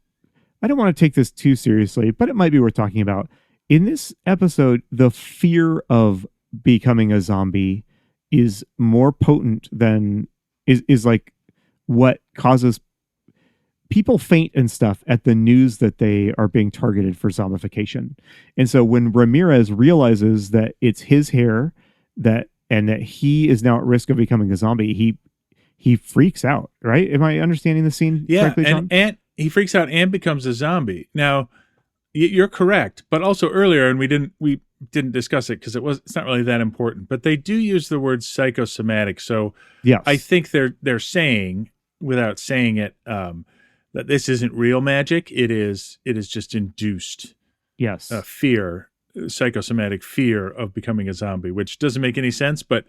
to take this too seriously, but it might be worth talking about. In this episode, the fear of becoming a zombie is more potent than is like what causes people faint and stuff at the news that they are being targeted for zombification. And so when Ramirez realizes that it's his hair and that he is now at risk of becoming a zombie, he freaks out, right? Am I understanding the scene correctly, John? And he freaks out and becomes a zombie. Now, you're correct, but also earlier, and we didn't discuss it because it's not really that important, but they do use the word psychosomatic. So yes. I think they're saying, without saying it, that this isn't real magic. It is just induced fear, psychosomatic fear of becoming a zombie, which doesn't make any sense, but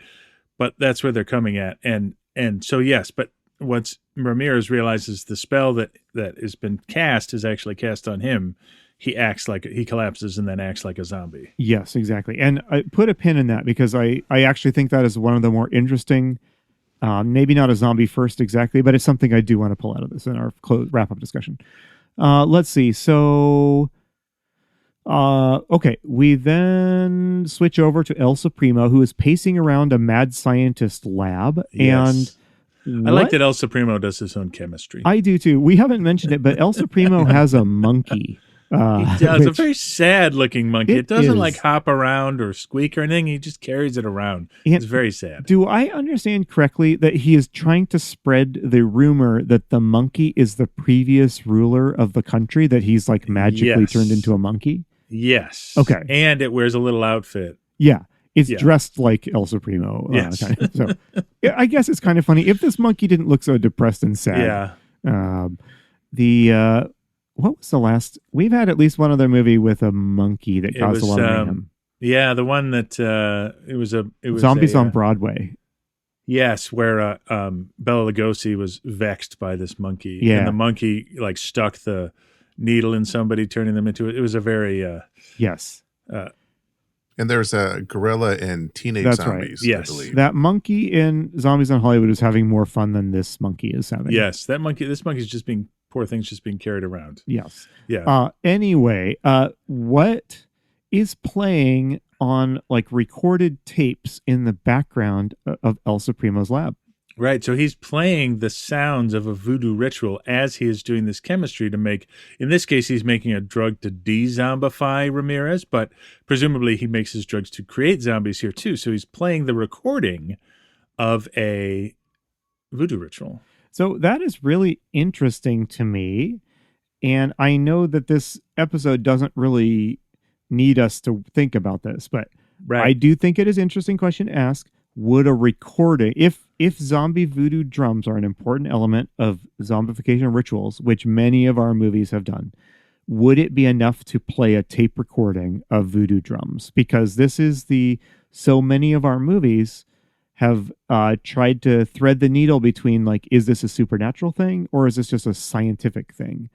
that's where they're coming at. And so, yes, but once Ramirez realizes the spell that has been cast is actually cast on him, he collapses and then acts like a zombie. Yes, exactly. And I put a pin in that because I actually think that is one of the more interesting, maybe not a zombie first exactly, but it's something I do want to pull out of this in our wrap-up discussion. Let's see. So, okay. We then switch over to El Supremo, who is pacing around a mad scientist lab. Yes. And I like that El Supremo does his own chemistry. I do too. We haven't mentioned it, but El Supremo has a monkey. He does. A very sad-looking monkey. It doesn't like hop around or squeak or anything. He just carries it around. It's very sad. Do I understand correctly that he is trying to spread the rumor that the monkey is the previous ruler of the country, that he's like magically turned into a monkey? Yes. Okay. And it wears a little outfit. Yeah. It's dressed like El Supremo. Yes. So I guess it's kind of funny if this monkey didn't look so depressed and sad. Yeah. What was the last? We've had at least one other movie with a monkey that caused a lot of mayhem. Yeah, the one that it was Zombies on Broadway. Yes, where Bela Lugosi was vexed by this monkey. Yeah. And the monkey like stuck the needle in somebody, turning them into it. It was a very yes. And there's a gorilla in Teenage That's Zombies, right. Yes. I believe. That monkey in Zombies on Hollywood is having more fun than this monkey is having. Yes, this monkey's just being, poor thing's just being carried around. Yes. Yeah. Anyway, what is playing on like recorded tapes in the background of El Supremo's lab? Right. So he's playing the sounds of a voodoo ritual as he is doing this chemistry to make, in this case, he's making a drug to de-zombify Ramirez, but presumably he makes his drugs to create zombies here too. So he's playing the recording of a voodoo ritual. So that is really interesting to me. And I know that this episode doesn't really need us to think about this, but I do think it is an interesting question to ask. Would a recording, if zombie voodoo drums are an important element of zombification rituals, which many of our movies have done, would it be enough to play a tape recording of voodoo drums? Because this is so many of our movies have tried to thread the needle between like, is this a supernatural thing or is this just a scientific thing?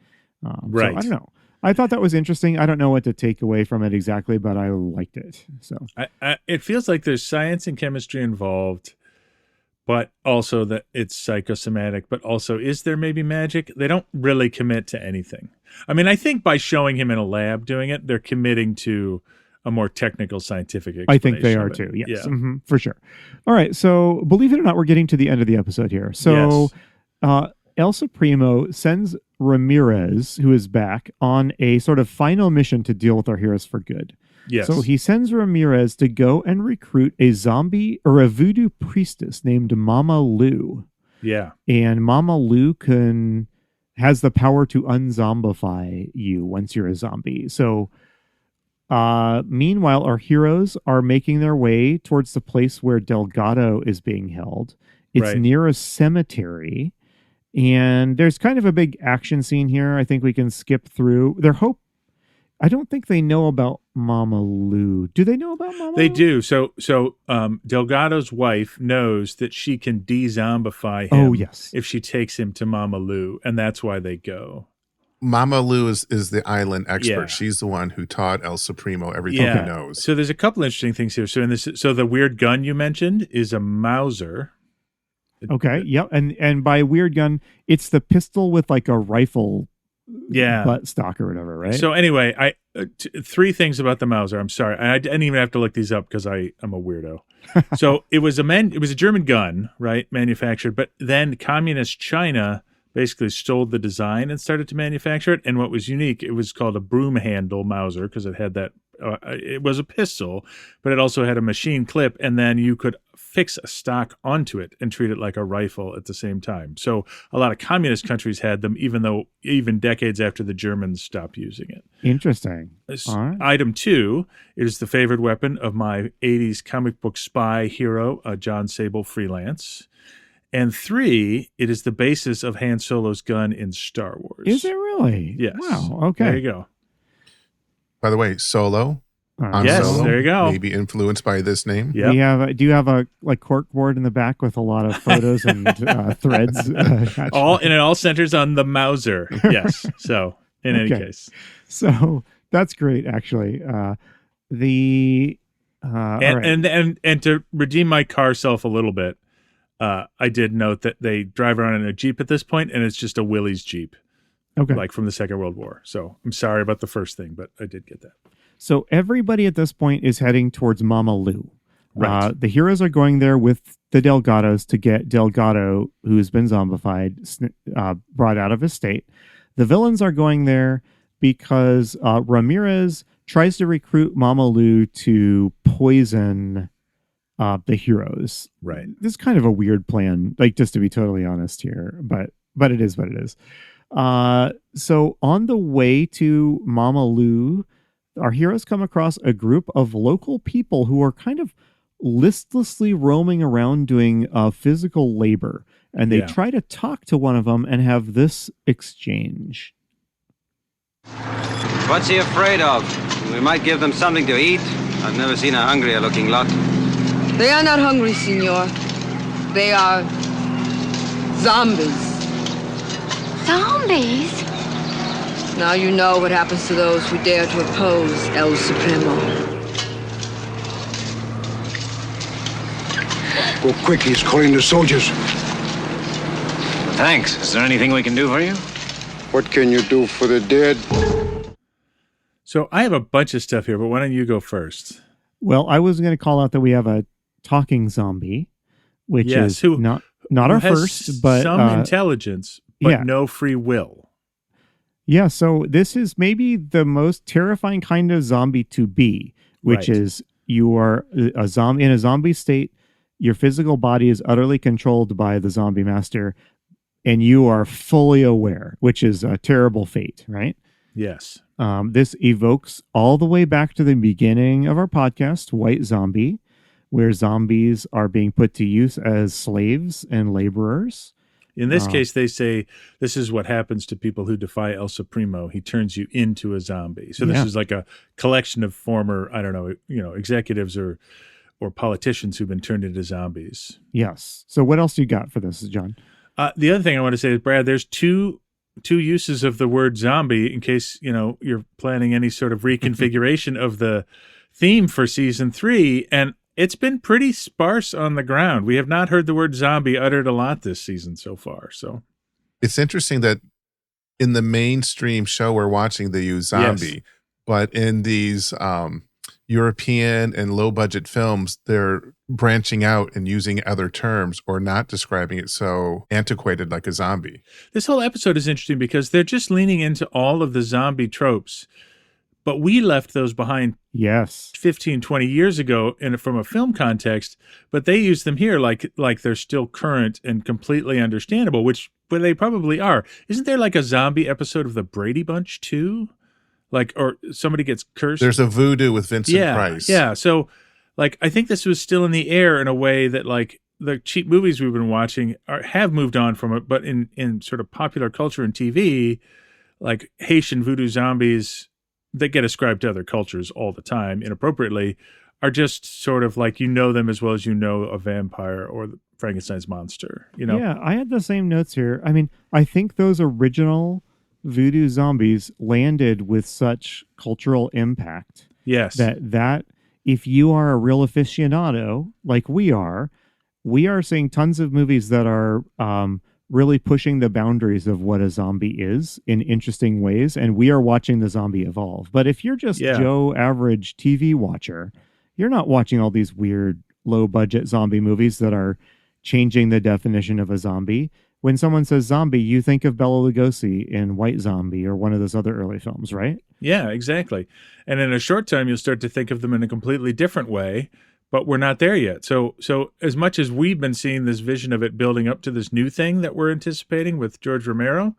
Right. So I don't know. I thought that was interesting. I don't know what to take away from it exactly, but I liked it. So it feels like there's science and chemistry involved, but also that it's psychosomatic, but also is there maybe magic? They don't really commit to anything. I mean, I think by showing him in a lab doing it, they're committing to a more technical scientific explanation. I think they are too. Yes, yeah. For sure. All right. So believe it or not, we're getting to the end of the episode here. So El Supremo sends Ramirez, who is back, on a sort of final mission to deal with our heroes for good. Yes. So he sends Ramirez to go and recruit a zombie or a voodoo priestess named Mama Lou. Yeah. And Mama Lou has the power to unzombify you once you're a zombie. So meanwhile, our heroes are making their way towards the place where Delgado is being held. It's near a cemetery. And there's kind of a big action scene here. I think we can skip through. I don't think they know about Mama Lou. Do they know about Mama Lou? They do. So Delgado's wife knows that she can de-zombify him if she takes him to Mama Lou, and that's why they go. Mama Lou is the island expert. Yeah. She's the one who taught El Supremo everything he knows. So there's a couple interesting things here. So the weird gun you mentioned is a Mauser. Okay. Yep. And by weird gun, it's the pistol with like a rifle butt stock or whatever, right? So anyway, three things about the Mauser. I'm sorry. I didn't even have to look these up because I'm a weirdo. So it was a German gun, right? Manufactured, but then communist China basically stole the design and started to manufacture it. And what was unique, it was called a broom handle Mauser because it had that, it was a pistol, but it also had a machine clip, and then you could fix a stock onto it and treat it like a rifle at the same time. So a lot of communist countries had them, even decades after the Germans stopped using it. Interesting. All right. Item 2 is the favorite weapon of my 80s comic book spy hero, John Sable Freelance. And 3, it is the basis of Han Solo's gun in Star Wars. Is it really? Yes. Wow. Okay. There you go. By the way, Solo. Yes, Solo, there you go. Maybe influenced by this name. Yep. Do you have a cork board in the back with a lot of photos and threads? And it all centers on the Mauser. Yes. So in any case. So that's great, actually. And to redeem my car self a little bit, I did note that they drive around in a Jeep at this point, and it's just a Willys Jeep. Okay. Like from the Second World War. So I'm sorry about the first thing, but I did get that. So everybody at this point is heading towards Mama Lu. Right. The heroes are going there with the Delgados to get Delgado, who's been zombified, brought out of his state. The villains are going there because Ramirez tries to recruit Mama Lu to poison the heroes. Right. This is kind of a weird plan, like, just to be totally honest here, but it is what it is. So on the way to Mama Lu, our heroes come across a group of local people who are kind of listlessly roaming around doing physical labor. And they try to talk to one of them and have this exchange. What's he afraid of? We might give them something to eat. I've never seen a hungrier looking lot. They are not hungry, senor. They are zombies. Zombies? Now you know what happens to those who dare to oppose El Supremo. Go quick, he's calling the soldiers. Thanks. Is there anything we can do for you? What can you do for the dead? So I have a bunch of stuff here, but why don't you go first? Well, I was going to call out that we have a talking zombie, which is not our first, but some intelligence, but no free will. Yeah, so this is maybe the most terrifying kind of zombie to be, which is you are a zombie in a zombie state. Your physical body is utterly controlled by the zombie master, and you are fully aware, which is a terrible fate, right? Yes. This evokes all the way back to the beginning of our podcast, White Zombie, where zombies are being put to use as slaves and laborers. In this case, they say this is what happens to people who defy El Supremo. He turns you into a zombie. So this is like a collection of former, executives or politicians who've been turned into zombies. Yes. So what else you got for this, John? The other thing I want to say is, Brad, there's two uses of the word zombie in case, you're planning any sort of reconfiguration of the theme for season 3. And it's been pretty sparse on the ground. We have not heard the word zombie uttered a lot this season so far. So it's interesting that in the mainstream show we're watching, they use zombie, but in these European and low budget films, they're branching out and using other terms or not describing it so antiquated like a zombie. This whole episode is interesting because they're just leaning into all of the zombie tropes. But we left those behind 15, 20 years ago from a film context, but they use them here like they're still current and completely understandable, but they probably are. Isn't there like a zombie episode of the Brady Bunch too? Or somebody gets cursed? There's a voodoo with Vincent Price. Yeah. So I think this was still in the air in a way that the cheap movies we've been watching have moved on from it, but in sort of popular culture and TV, like Haitian voodoo zombies that get ascribed to other cultures all the time inappropriately are just sort of like them as well as a vampire or Frankenstein's monster, Yeah, I had the same notes here. I mean, I think those original voodoo zombies landed with such cultural impact. Yes. That if you are a real aficionado like we are seeing tons of movies that are really pushing the boundaries of what a zombie is in interesting ways, and we are watching the zombie evolve. But if you're just Joe average TV watcher, you're not watching all these weird low budget zombie movies that are changing the definition of a zombie. when someone says zombie, you think of Bela Lugosi in White Zombie or one of those other early films, right? Yeah, exactly. And in a short time, you'll start to think of them in a completely different way, but we're not there yet. So as much as we've been seeing this vision of it building up to this new thing that we're anticipating with George Romero,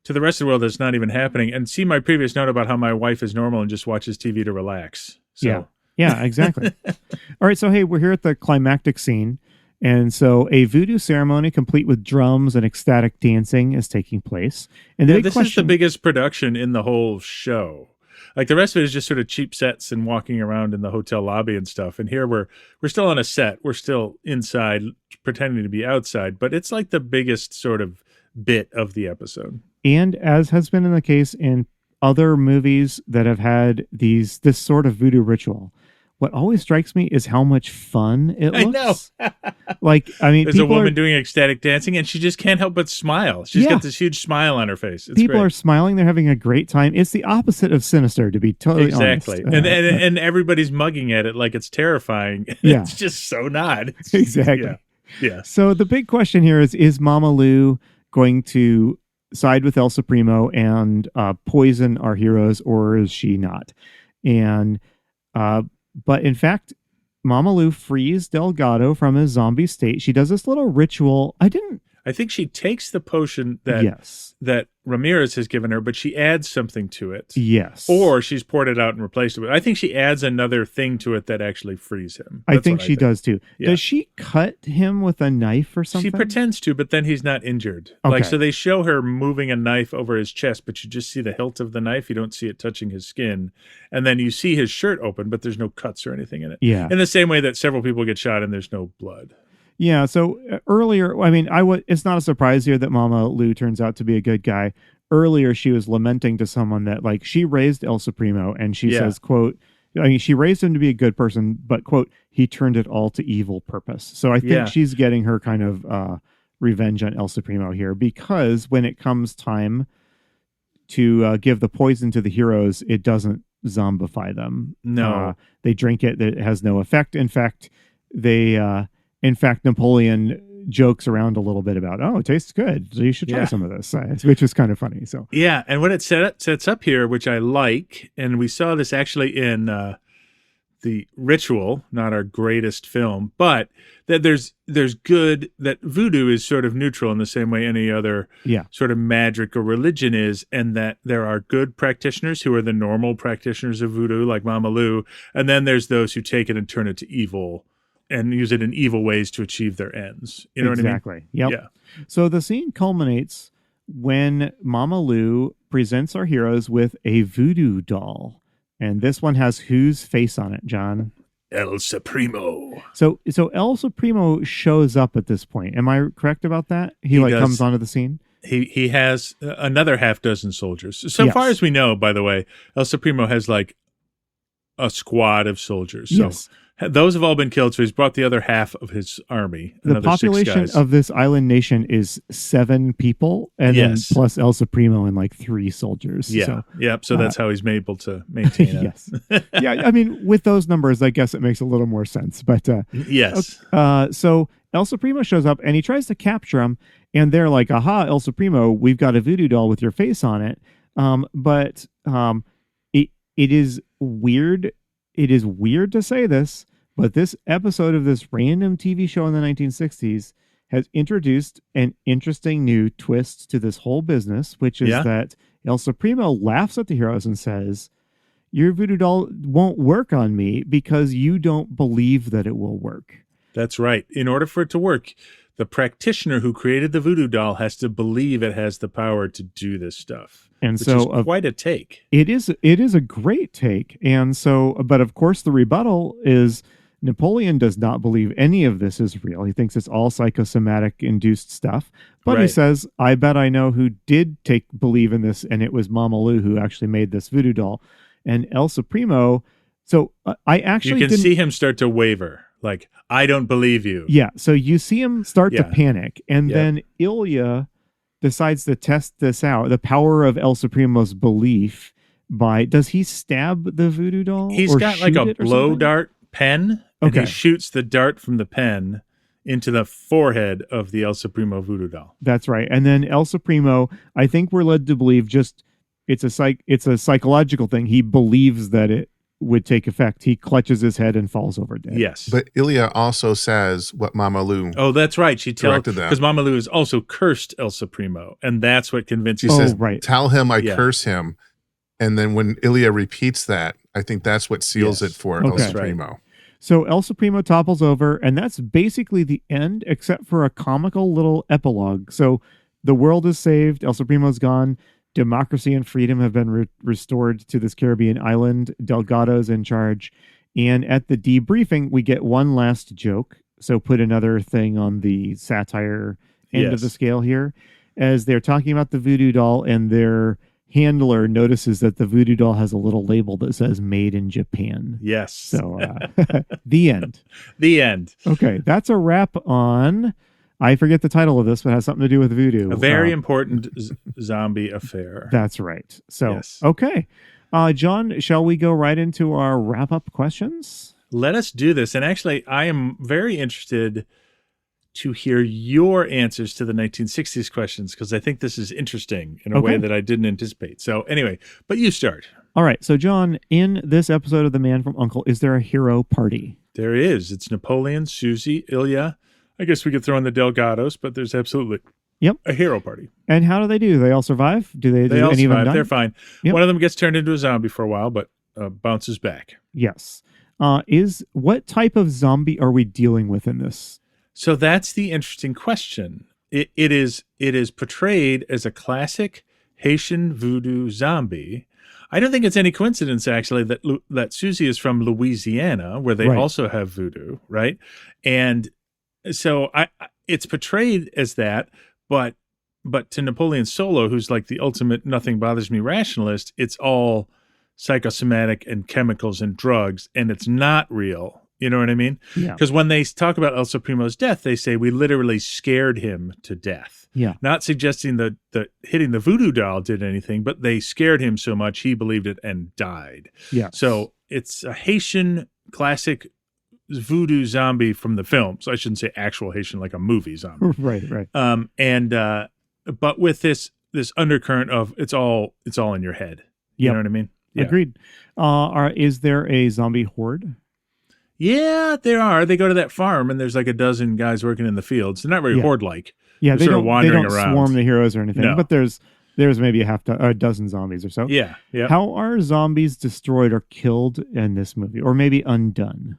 to the rest of the world, that's not even happening. And see my previous note about how my wife is normal and just watches TV to relax. So. Yeah, exactly. All right, so hey, we're here at the climactic scene. And so a voodoo ceremony complete with drums and ecstatic dancing is taking place. And this is the biggest production in the whole show. Like the rest of it is just sort of cheap sets and walking around in the hotel lobby and stuff. And here we're still on a set. We're still inside pretending to be outside. But it's like the biggest sort of bit of the episode. And as has been in the case in other movies that have had this sort of voodoo ritual, what always strikes me is how much fun it looks. I know. Like, I mean, there's a woman doing ecstatic dancing, and she just can't help but smile. She's got this huge smile on her face. It's people great. are smiling; they're having a great time. It's the opposite of sinister, to be totally honest. And everybody's mugging at it like it's terrifying. Yeah. It's just so not. Exactly. Yeah. So the big question here is Mama Lou going to side with El Supremo and poison our heroes, or is she not? And but in fact, Mama Lou frees Delgado from his zombie state. She does this little ritual. I think she takes the potion that Ramirez has given her, but she adds something to it. Yes. Or she's poured it out and replaced it with. I think she adds another thing to it that actually frees him. I think she does too. Yeah. Does she cut him with a knife or something? She pretends to, but then he's not injured. Okay. So they show her moving a knife over his chest, but you just see the hilt of the knife. You don't see it touching his skin. And then you see his shirt open, but there's no cuts or anything in it. Yeah. In the same way that several people get shot and there's no blood. Yeah, so earlier, I mean, it's not a surprise here that Mama Lou turns out to be a good guy. Earlier, she was lamenting to someone that, like, she raised El Supremo, and she says, quote, I mean, she raised him to be a good person, but, quote, he turned it all to evil purpose. So I think she's getting her kind of revenge on El Supremo here, because when it comes time to give the poison to the heroes, it doesn't zombify them. No. They drink it. It has no effect. In fact, Napoleon jokes around a little bit about, it tastes good, so you should try some of this, which is kind of funny. So yeah, and what it sets up here, which I like, and we saw this actually in The Ritual, not our greatest film, but that there's good, that voodoo is sort of neutral in the same way any other sort of magic or religion is, and that there are good practitioners who are the normal practitioners of voodoo, like Mama Lou, and then there's those who take it and turn it to evil and use it in evil ways to achieve their ends. You know what I mean? Exactly. Yep. Yeah. So the scene culminates when Mama Lou presents our heroes with a voodoo doll. And this one has whose face on it, John? El Supremo. So El Supremo shows up at this point. Am I correct about that? He comes onto the scene? He has another half dozen soldiers. So far as we know, by the way, El Supremo has like a squad of soldiers. So those have all been killed, so he's brought the other half of his army. The population of this island nation is 7 people, and then plus El Supremo and like 3 soldiers. Yeah, so that's how he's able to maintain it. Yes. Yeah, I mean, with those numbers, I guess it makes a little more sense. But yes. So El Supremo shows up, and he tries to capture him, and they're like, aha, El Supremo, we've got a voodoo doll with your face on it. But it is weird. It is weird to say this, but this episode of this random TV show in the 1960s has introduced an interesting new twist to this whole business, which is that El Supremo laughs at the heroes and says, your voodoo doll won't work on me because you don't believe that it will work. That's right. In order for it to work, the practitioner who created the voodoo doll has to believe it has the power to do this stuff. And which so is quite a take. It is a great take. And so, but of course the rebuttal is Napoleon does not believe any of this is real. He thinks it's all psychosomatic induced stuff. But he says, I bet I know who did believe in this, and it was Mama Lou who actually made this voodoo doll. And El Supremo, so I actually you can see him start to waver. Like, I don't believe you. Yeah. So you see him start to panic. And then Ilya decides to test this out, the power of El Supremo's belief does he stab the voodoo doll? He's got like a blow dart pen, and he shoots the dart from the pen into the forehead of the El Supremo voodoo doll. That's right. And then El Supremo, I think we're led to believe it's a psychological thing. He believes that it would take effect. He clutches his head and falls over dead. Yes. But Ilya also says what Mama Lou. Oh, that's right. She directed them. Because Mama Lou has also cursed El Supremo, and that's what convinces. She says, right. Tell him I curse him. And then when Ilya repeats that, I think that's what seals it for El Supremo. Right. So El Supremo topples over, and that's basically the end, except for a comical little epilogue. So the world is saved. El Supremo's gone. Democracy and freedom have been restored to this Caribbean island. Delgado's in charge. And at the debriefing, we get one last joke. So put another thing on the satire end of the scale here. As they're talking about the voodoo doll, and their handler notices that the voodoo doll has a little label that says made in Japan. Yes. So the end. The end. Okay. That's a wrap on... I forget the title of this, but it has something to do with voodoo. A very important zombie affair. That's right. So, okay. John, shall we go right into our wrap-up questions? Let us do this. And actually, I am very interested to hear your answers to the 1960s questions, because I think this is interesting in a way that I didn't anticipate. So anyway, but you start. All right. So, John, in this episode of The Man from U.N.C.L.E., is there a hero party? There is. It's Napoleon, Susie, Ilya. I guess we could throw in the Delgados, but there's absolutely a hero party. And how do they do? They all survive? Do they all any survive? Of them die? They're fine. Yep. One of them gets turned into a zombie for a while, but bounces back. Yes. What type of zombie are we dealing with in this? So that's the interesting question. It is portrayed as a classic Haitian voodoo zombie. I don't think it's any coincidence, actually, that Susie is from Louisiana, where they also have voodoo, right? And so it's portrayed as that, but to Napoleon Solo, who's like the ultimate nothing bothers me rationalist, it's all psychosomatic and chemicals and drugs, and it's not real. You know what I mean? Yeah. Because when they talk about El Supremo's death, they say we literally scared him to death. Yeah. Not suggesting that hitting the voodoo doll did anything, but they scared him so much he believed it and died. Yeah. So it's a Haitian classic voodoo zombie from the film. So I shouldn't say actual Haitian, like a movie zombie. Right. But with this undercurrent of it's all in your head. You know what I mean? Yeah. Agreed. Is there a zombie horde? Yeah, there are. They go to that farm and there's like a dozen guys working in the fields. They're not very horde-like. Yeah, They're sort of wandering around. Swarm the heroes or anything, No. but there's maybe a dozen zombies or so. Yeah. How are zombies destroyed or killed in this movie, or maybe undone?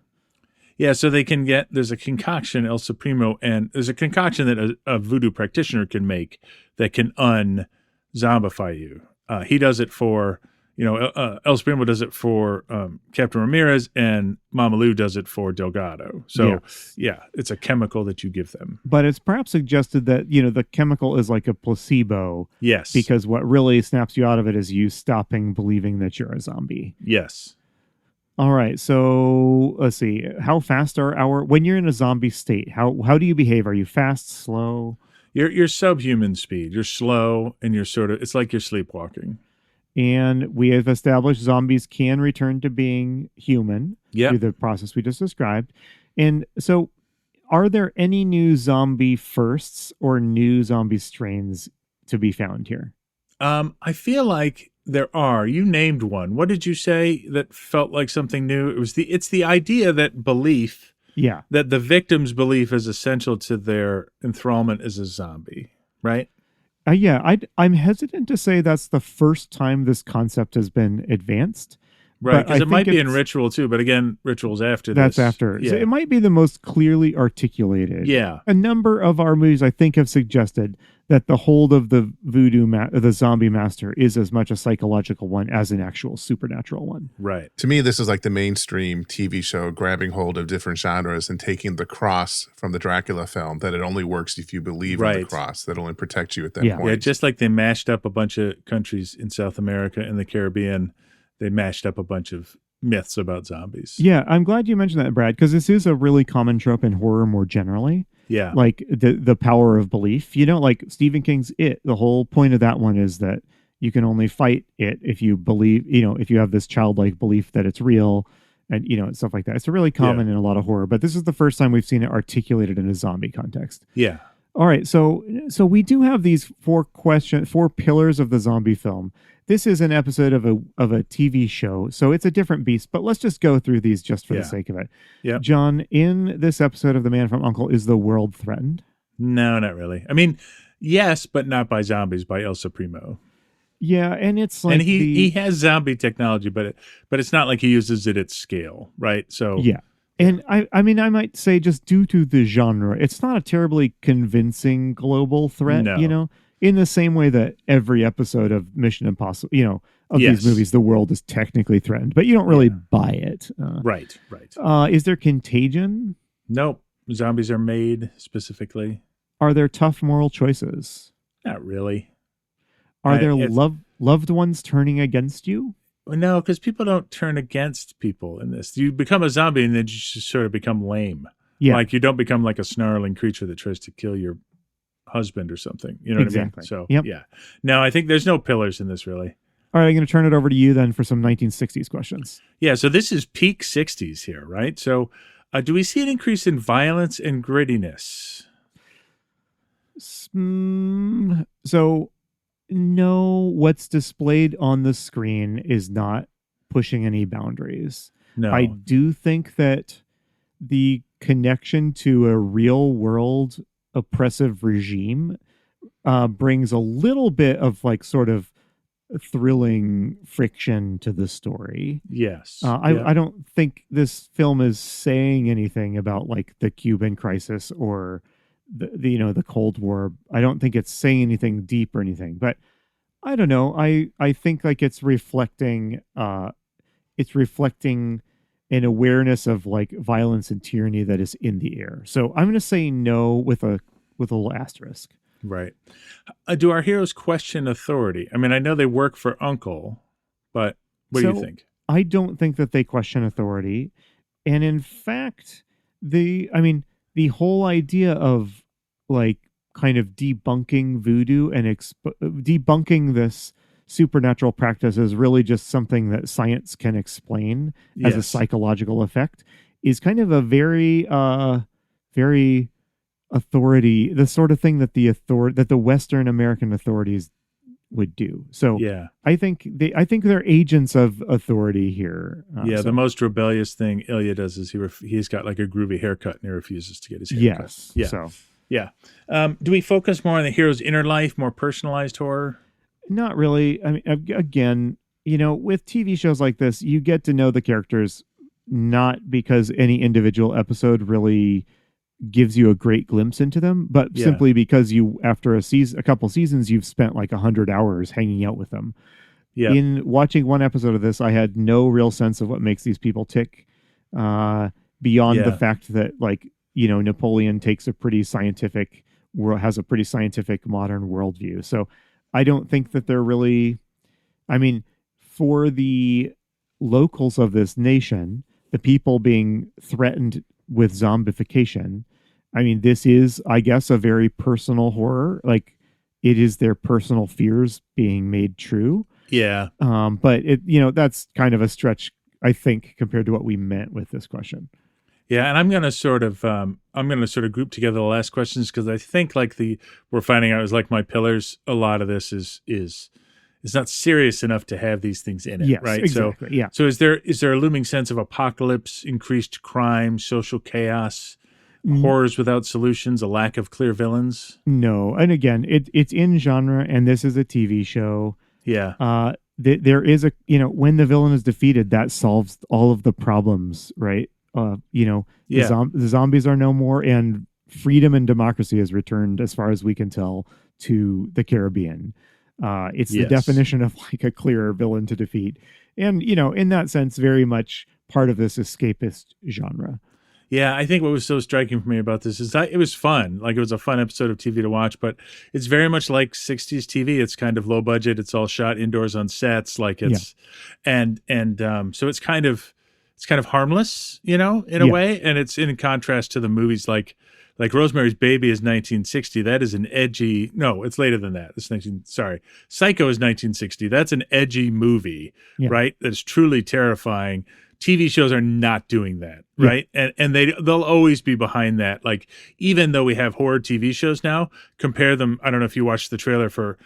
Yeah, so there's a concoction, El Supremo, and there's a concoction that a voodoo practitioner can make that can un-zombify you. He does it for, El Supremo does it for Captain Ramirez, and Mama Lou does it for Delgado. So, it's a chemical that you give them. But it's perhaps suggested that, the chemical is like a placebo. Yes. Because what really snaps you out of it is you stopping believing that you're a zombie. Yes. All right, so let's see. How fast when you're in a zombie state, how do you behave? Are you fast, slow? You're subhuman speed. You're slow, and it's like you're sleepwalking. And we have established zombies can return to being human through the process we just described. And so are there any new zombie firsts or new zombie strains to be found here? I feel like there are. You named one. What did you say that felt like something new? It's the idea that belief, that the victim's belief is essential to their enthrallment as a zombie, right? I'm hesitant to say that's the first time this concept has been advanced. Right, because it might be in Ritual too, but again, Ritual's after this. That's after. Yeah. So it might be the most clearly articulated. Yeah. A number of our movies, I think, have suggested that the hold of the the zombie master is as much a psychological one as an actual supernatural one. Right. To me, this is like the mainstream TV show grabbing hold of different genres and taking the cross from the Dracula film, that it only works if you believe in the cross, that only protects you at that point. Yeah, just like they mashed up a bunch of countries in South America and the Caribbean, they mashed up a bunch of myths about zombies. Yeah, I'm glad you mentioned that, Brad, because this is a really common trope in horror more generally. Yeah. Like the power of belief. Like Stephen King's It, the whole point of that one is that you can only fight it if you believe, if you have this childlike belief that it's real. and stuff like that. It's really common in a lot of horror, but this is the first time we've seen it articulated in a zombie context. Yeah. All right, so we do have these four pillars of the zombie film. This is an episode of a TV show, so it's a different beast, but let's just go through these just for the sake of it. Yeah. John, in this episode of The Man from U.N.C.L.E., is the world threatened? No, not really. I mean, yes, but not by zombies, by El Supremo. Yeah, and it's like, and he has zombie technology, but it's not like he uses it at scale, right? So yeah. And I mean, I might say, just due to the genre, it's not a terribly convincing global threat, in the same way that every episode of Mission Impossible, these movies, the world is technically threatened, but you don't really buy it. Right. Is there contagion? Nope. Zombies are made specifically. Are there tough moral choices? Not really. Are there loved ones turning against you? No, because people don't turn against people in this. You become a zombie and then you just sort of become lame. Yeah. Like you don't become like a snarling creature that tries to kill your husband or something. You know what I mean? So, yeah. No, I think there's no pillars in this, really. All right, I'm going to turn it over to you then for some 1960s questions. Yeah, so this is peak 60s here, right? So do we see an increase in violence and grittiness? So, no, what's displayed on the screen is not pushing any boundaries. No. I do think that the connection to a real world oppressive regime brings a little bit of like sort of thrilling friction to the story. Yes. I don't think this film is saying anything about like the Cuban crisis or the Cold War. I don't think it's saying anything deep or anything, but I don't know. I think like it's reflecting an awareness of like violence and tyranny that is in the air. So I'm going to say no with a little asterisk. Right. Do our heroes question authority? I mean, I know they work for U.N.C.L.E, but what do you think? I don't think that they question authority. And in fact, the whole idea of like kind of debunking voodoo and debunking this supernatural practice is really just something that science can explain as a psychological effect is kind of a very, very authority, the sort of thing that the Western American authorities would do. So I think they're agents of authority here. The most rebellious thing Ilya does is he's got like a groovy haircut and he refuses to get his haircut. Do we focus more on the hero's inner life, more personalized horror? Not really. I mean, again, with TV shows like this, you get to know the characters not because any individual episode really gives you a great glimpse into them, but simply because after a couple seasons, you've spent like 100 hours hanging out with them. Yeah. In watching one episode of this, I had no real sense of what makes these people tick, beyond the fact that Napoleon has a pretty scientific modern worldview. So I don't think that they're really, for the locals of this nation, the people being threatened with zombification, this is, I guess, a very personal horror. Like it is their personal fears being made true. Yeah. But that's kind of a stretch, I think, compared to what we meant with this question. Yeah, and I'm going to sort of group together the last questions because I think we're finding out is like my pillars. A lot of this is not serious enough to have these things in it, right? Exactly. So is there a looming sense of apocalypse, increased crime, social chaos, horrors without solutions, a lack of clear villains? No, and again, it's in genre, and this is a TV show. Yeah. There is when the villain is defeated, that solves all of the problems, right? The zombies are no more, and freedom and democracy has returned, as far as we can tell, to the Caribbean. It's the definition of like a clear villain to defeat, and in that sense, very much part of this escapist genre. Yeah, I think what was so striking for me about this is it was fun. Like it was a fun episode of TV to watch, but it's very much like 60s TV. It's kind of low budget. It's all shot indoors on sets. Like it's, so it's kind of harmless, in a way. And it's in contrast to the movies like Rosemary's Baby is 1960. That is an edgy, no, it's later than that. Psycho is 1960. That's an edgy movie, right? That's truly terrifying. TV shows are not doing that, right? And they'll always be behind that. Like, even though we have horror TV shows now, compare them. I don't know if you watched the trailer for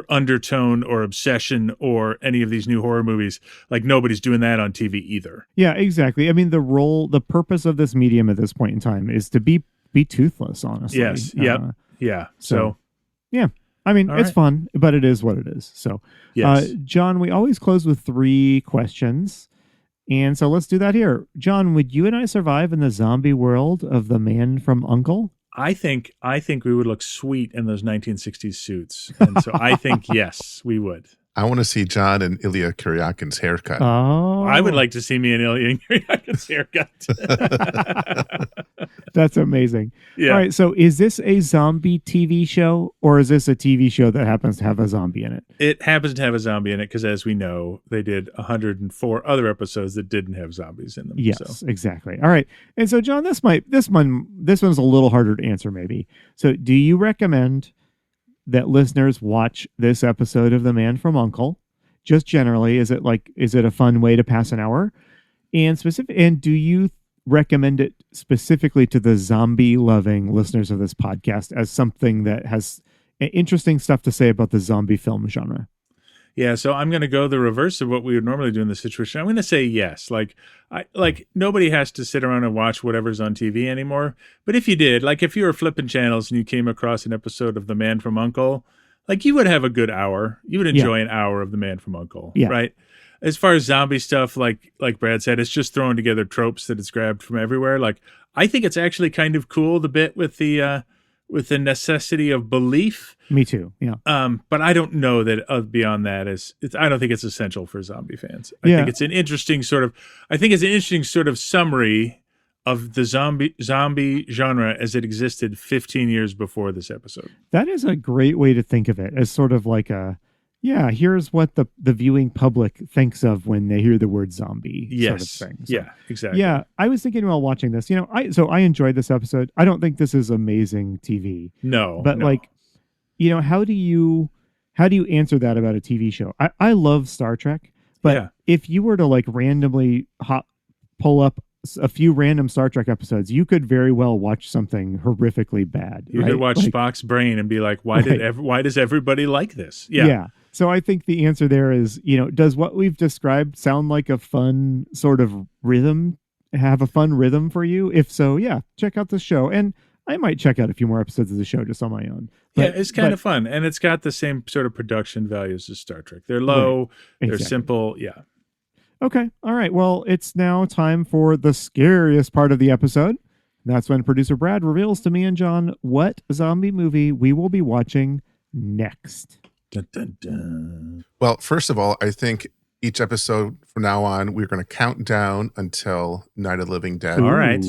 Undertone or Obsession or any of these new horror movies. Like, nobody's doing that on TV either. Yeah, exactly. I mean, the purpose of this medium at this point in time is to be toothless, honestly. Yes. Yeah. So yeah. I mean, all it's right. fun, but it is what it is. So, Yes. John, we always close with 3 questions. And so let's do that here. John, would you and I survive in the zombie world of the Man from U.N.C.L.E? I think we would look sweet in those 1960s suits. And so I think, yes, we would. I want to see John and Ilya Kuryakin's haircut. Oh. I would like to see me and Ilya Kuryakin's haircut. That's amazing. Yeah. All right. So is this a zombie TV show, or is this a TV show that happens to have a zombie in it? It happens to have a zombie in it because, as we know, they did 104 other episodes that didn't have zombies in them. Yes, So. exactly. All right. And so, John, this one's a little harder to answer, maybe. So do you recommend that listeners watch this episode of The Man from U.N.C.L.E? Just generally, is it a fun way to pass an hour? And do you recommend it specifically to the zombie loving listeners of this podcast as something that has interesting stuff to say about the zombie film genre? Yeah, so I'm going to go the reverse of what we would normally do in this situation. I'm going to say yes. Like nobody has to sit around and watch whatever's on TV anymore. But if you did, like if you were flipping channels and you came across an episode of The Man from U.N.C.L.E, like you would have a good hour. You would enjoy an hour of The Man from U.N.C.L.E, right? As far as zombie stuff, like Brad said, it's just throwing together tropes that it's grabbed from everywhere. Like, I think it's actually kind of cool, the bit with the necessity of belief. Me too. Yeah. But I don't know that beyond that I don't think it's essential for zombie fans. I think it's an interesting sort of summary of the zombie genre as it existed 15 years before this episode. That is a great way to think of it, as sort of like here's what the viewing public thinks of when they hear the word zombie. Yes. Sort of thing. So, yeah, exactly. Yeah. I was thinking while watching this, I enjoyed this episode. I don't think this is amazing TV. No. But how do you answer that about a TV show? I love Star Trek, but if you were to randomly pull up a few random Star Trek episodes, you could very well watch something horrifically bad. You could watch Spock's brain and be like, why does everybody like this? Yeah. So I think the answer there is, does what we've described sound like a fun sort of rhythm, have a fun rhythm for you? If so, check out the show. And I might check out a few more episodes of the show just on my own. But, it's kind of fun. And it's got the same sort of production values as Star Trek. They're low, they're simple. Yeah. Okay. All right. Well, it's now time for the scariest part of the episode. That's when producer Brad reveals to me and John what zombie movie we will be watching next. Dun, dun, dun. Well, first of all, I think each episode from now on, we're going to count down until Night of the Living Dead. All right.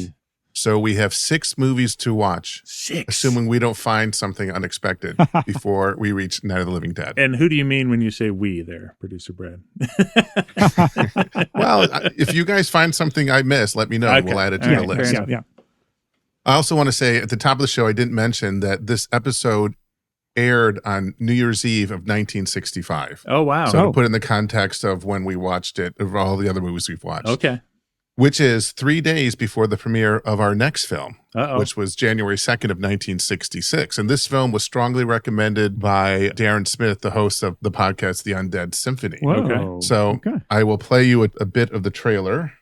So we have 6 movies to watch. 6. Assuming we don't find something unexpected before we reach Night of the Living Dead. And who do you mean when you say we there, producer Brad? Well, if you guys find something I missed, let me know. Okay. We'll add it to the list. Yeah. I also want to say at the top of the show, I didn't mention that this episode aired on New Year's Eve of 1965. Oh, wow. So to put it in the context of when we watched it, of all the other movies we've watched. Okay. Which is 3 days before the premiere of our next film, which was January 2nd of 1966. And this film was strongly recommended by Darren Smith, the host of the podcast, The Undead Symphony. Whoa. So I will play you a bit of the trailer.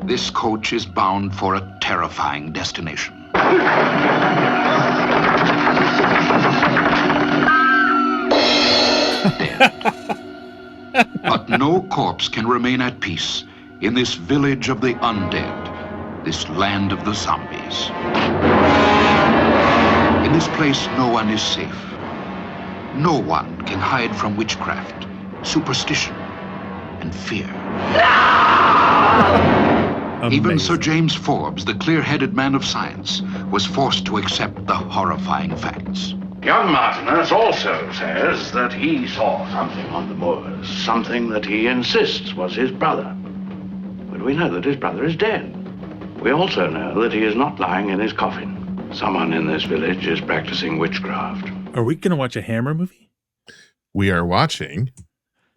This coach is bound for a terrifying destination. Dead. But no corpse can remain at peace in this village of the undead, this land of the zombies. In this place, no one is safe. No one can hide from witchcraft, superstition, and fear. Even Sir James Forbes, the clear-headed man of science, was forced to accept the horrifying facts. Young Martinus also says that he saw something on the moors, something that he insists was his brother. But we know that his brother is dead. We also know that he is not lying in his coffin. Someone in this village is practicing witchcraft. Are we going to watch a Hammer movie? We are watching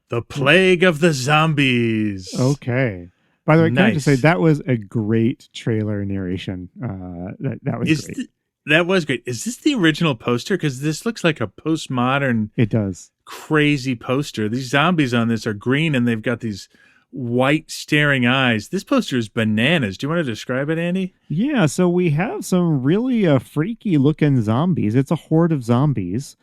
The Plague of the Zombies. Okay. By the way, can I Nice. just say that was a great trailer narration. That was great. That was great. Is this the original poster? Because this looks like a postmodern. It does. Crazy poster. These zombies on this are green and they've got these white staring eyes. This poster is bananas. Do you want to describe it, Andy? Yeah, so we have some really freaky looking zombies. It's a horde of zombies.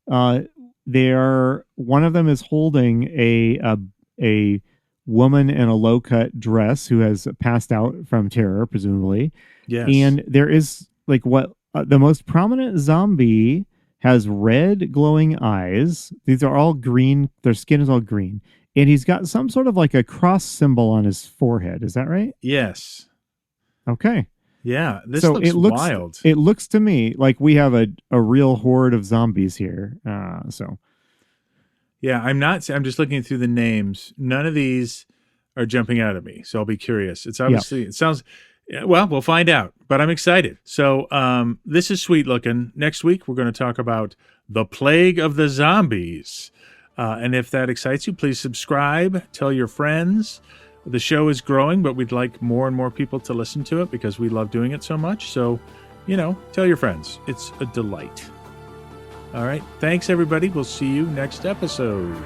One of them is holding a woman in a low cut dress who has passed out from terror, presumably. Yes. And there is the most prominent zombie has red glowing eyes. These are all green. Their skin is all green. And he's got some sort of like a cross symbol on his forehead. Is that right? Yes. Okay. Yeah. This looks wild. It looks to me like we have a real horde of zombies here. Yeah, I'm just looking through the names. None of these are jumping out at me. So I'll be curious. It's obviously, It sounds, well, we'll find out, but I'm excited. So this is sweet looking. Next week, we're going to talk about The Plague of the Zombies. And if that excites you, please subscribe, tell your friends. The show is growing, but we'd like more and more people to listen to it because we love doing it so much. So, tell your friends. It's a delight. All right. Thanks, everybody. We'll see you next episode.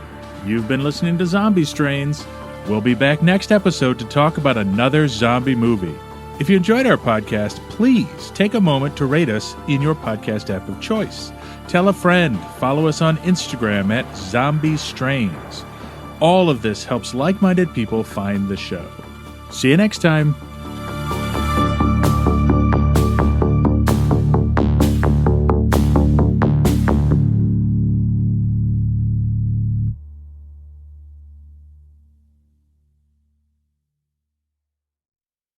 You've been listening to Zombie Strains. We'll be back next episode to talk about another zombie movie. If you enjoyed our podcast, please take a moment to rate us in your podcast app of choice. Tell a friend. Follow us on Instagram at zombiestrains. All of this helps like-minded people find the show. See you next time.